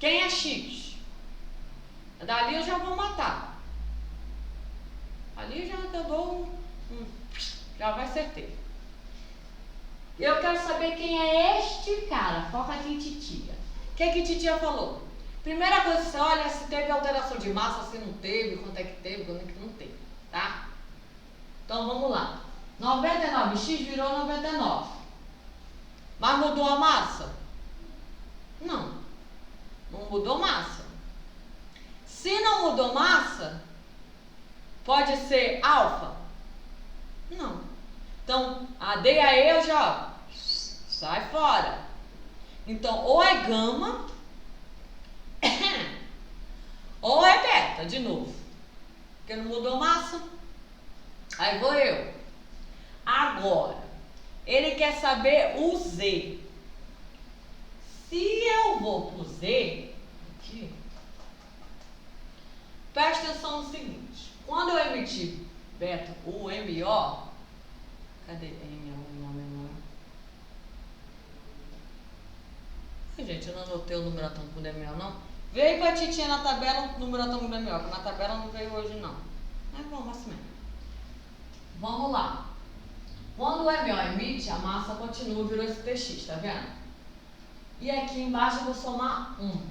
Quem é X? Dali eu já vou matar. Ali já eu dou já vai certeiro. Eu quero saber quem é este cara. Foca aqui em titia. O que titia falou? Primeira coisa, você olha se teve alteração de massa, se não teve, quanto é que teve, quanto é que não teve, tá? Então vamos lá. 99x virou 99. Mas mudou a massa? Não mudou massa. Se não mudou massa, pode ser alfa? Não. Então, a D e a E eu já sai fora. Então, ou é gama ou é beta, de novo. Porque não mudou massa. Aí vou eu. Agora, ele quer saber o Z. Se eu vou pro Z, aqui, presta atenção no seguinte. Quando eu emitir beta, o MO, cadê MO menor? Gente, eu não anotei o numeratão com DMO, não. Veio pra titinha na tabela o numeratão com DMO, que na tabela não veio hoje, não. Mas vamos assim mesmo. Vamos lá. Quando o MO emite, a massa continua, virou esse TX, tá vendo? E aqui embaixo eu vou somar 1.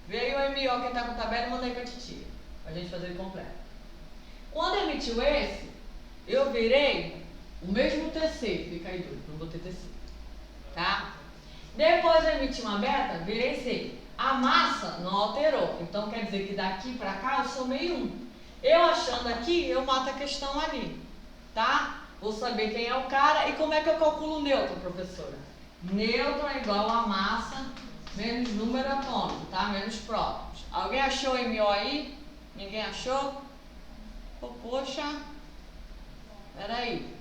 Veio o MO, quem tá com a tabela, mandei pra titia, pra gente fazer ele completo. Quando emitiu esse, eu virei o mesmo TC, fica aí doido, não botei TC, tá? Depois eu emiti uma beta, virei C. A massa não alterou, então quer dizer que daqui pra cá eu somei 1. Eu achando aqui, eu mato a questão ali, tá? Vou saber quem é o cara e como é que eu calculo o nêutron, professora? Nêutron é igual a massa menos número atômico, tá? Menos prótons. Alguém achou o MO aí? Ninguém achou? Oh, poxa. Peraí.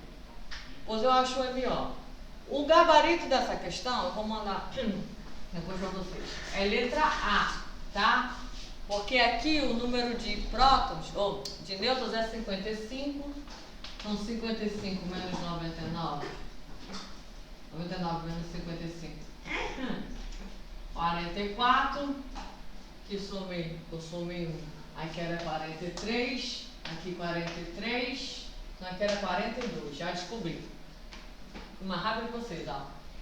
Pois eu acho o MO. O gabarito dessa questão, eu vou mandar depois para vocês. É letra A, tá? Porque aqui o número de prótons, ou de nêutrons é 55. Então 55 menos 99. 99 menos 55. 44. Que somei, eu somei 1. Aqui era 43. Aqui 43. Então aqui era 42. Já descobri. Fui mais rápido que vocês, ó.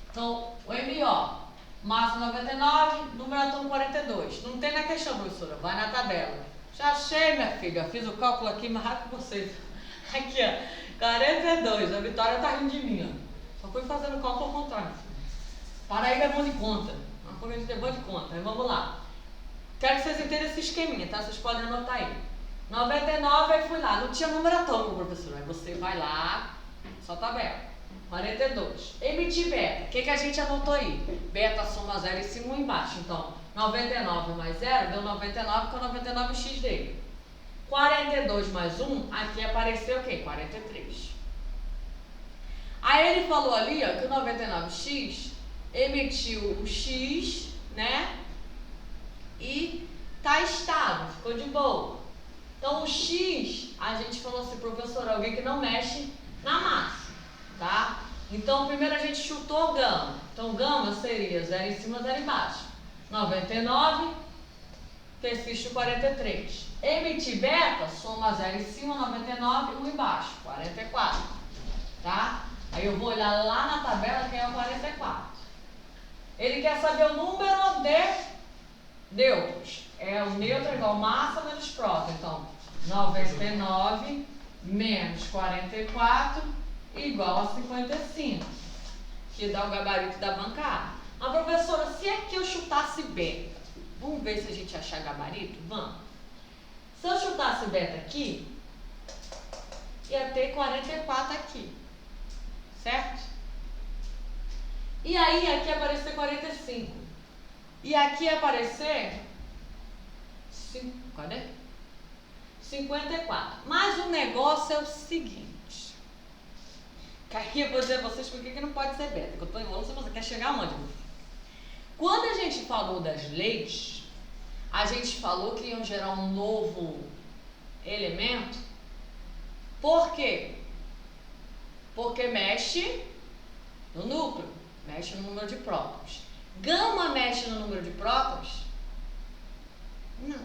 Então, o MO, massa 99, número atômico 42. Não tem na questão, professora. Vai na tabela. Já achei, minha filha. Fiz o cálculo aqui mais rápido que vocês. Aqui, ó. 42. A Vitória tá rindo de mim, ó. Só fui fazendo o cálculo ao contrário. Paraíba é bom de conta. Uma coisa de bom de conta. Aí vamos lá. Quero que vocês entendam esse esqueminha, tá? Vocês podem anotar aí. 99, aí fui lá. Não tinha número atômico, professor. Aí você vai lá, só tabela. 42. Emitir beta. O que a gente anotou aí? Beta soma 0 em cima e embaixo. Então, 99 mais 0 deu 99, que é o 99x dele. 42 mais 1, aqui apareceu o quê? 43. Aí ele falou ali, ó, que o 99x emitiu o x, né? E tá estável, ficou de boa. Então, o x, a gente falou assim, professor, alguém que não mexe na massa, tá? Então, primeiro a gente chutou gama. Então, gama seria 0 em cima, 0 embaixo. 99, TX 43. Emitir beta, soma 0 em cima, 99, 1 embaixo, 44, tá? Aí eu vou olhar lá na tabela quem é o 44. Ele quer saber o número de nêutrons. É o nêutron igual massa menos próton. Então, 99 menos 44 igual a 55. Que dá o gabarito da bancada. Mas, professora, se aqui eu chutasse beta, vamos ver se a gente achar gabarito? Vamos. Se eu chutasse beta aqui, ia ter 44 aqui. Certo? E aí, aqui ia aparecer 45. E aqui ia aparecer... Cadê? 54. Mas o negócio é o seguinte. Que aqui eu vou dizer a vocês por que não pode ser beta. Que eu estou enrolando, se você quer chegar onde? Quando a gente falou das leis, a gente falou que iam gerar um novo elemento. Por quê? Porque mexe no núcleo, mexe no número de prótons. Gama mexe no número de prótons? Não.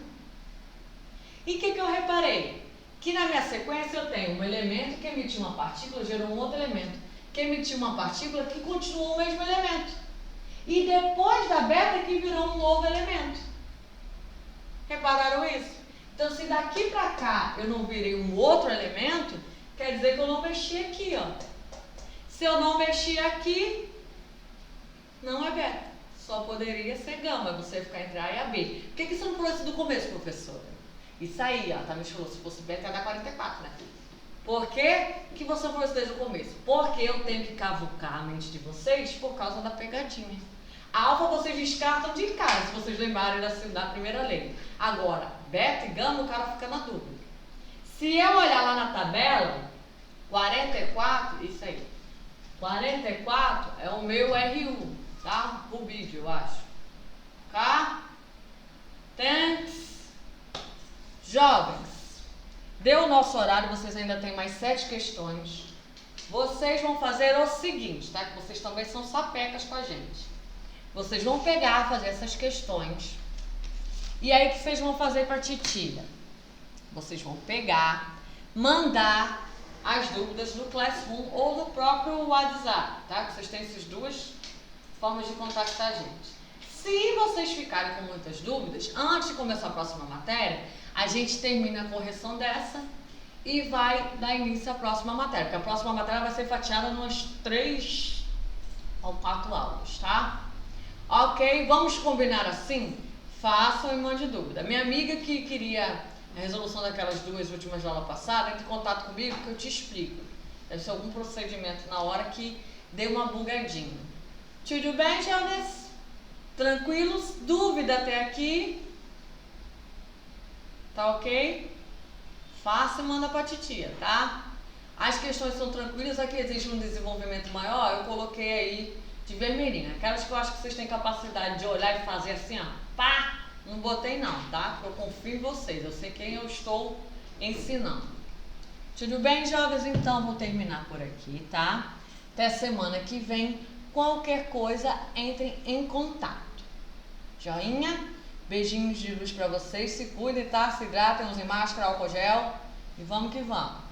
E o que eu reparei? Que na minha sequência eu tenho um elemento que emitiu uma partícula, gerou um outro elemento, que emitiu uma partícula que continuou o mesmo elemento. E depois da beta que virou um novo elemento. Repararam isso? Então, se daqui para cá eu não virei um outro elemento, quer dizer que eu não mexi aqui, ó. Se eu não mexi aqui, não é beta. Só poderia ser gama, você ficar entre A e a B. Por que você não falou isso do começo, professora? Isso aí, ó, tá me falou, se fosse beta ia dar 44, né? Por que você não falou isso desde o começo? Porque eu tenho que cavucar a mente de vocês por causa da pegadinha. A alfa vocês descartam de cara, se vocês lembrarem da primeira lei. Agora, beta e gama, o cara fica na dúvida. Se eu olhar lá na tabela, 44, isso aí. 44 é o meu RU, tá? O vídeo, eu acho. Tá? Thanks. Jovens, deu o nosso horário, vocês ainda têm mais 7 questões. Vocês vão fazer o seguinte, tá? Que vocês também são sapecas com a gente. Vocês vão pegar, fazer essas questões. E aí, o que vocês vão fazer para titia? Vocês vão pegar, mandar as dúvidas no Classroom ou no próprio WhatsApp, tá? Vocês têm essas duas formas de contactar a gente. Se vocês ficarem com muitas dúvidas, antes de começar a próxima matéria, a gente termina a correção dessa e vai dar início à próxima matéria, porque a próxima matéria vai ser fatiada em umas 3 ou 4 aulas, tá? Ok? Vamos combinar assim? Façam e mande dúvida. Minha amiga que queria a resolução daquelas 2 últimas da aula passada, entre em contato comigo que eu te explico. Deve ser algum procedimento na hora que deu uma bugadinha. Tudo bem, Jonas? Tranquilos? Dúvida até aqui? Tá ok? Faça e manda pra titia, tá? As questões são tranquilas, aqui existe um desenvolvimento maior, eu coloquei aí de vermelhinho. Aquelas que eu acho que vocês têm capacidade de olhar e fazer assim, ó, pá, não botei não, tá? Porque eu confio em vocês, eu sei quem eu estou ensinando. Tudo bem, jovens? Então, vou terminar por aqui, tá? Até semana que vem, qualquer coisa, entrem em contato. Joinha? Beijinhos de luz pra vocês, se cuidem, tá? Se hidratem, usem máscara, álcool gel e vamos que vamos.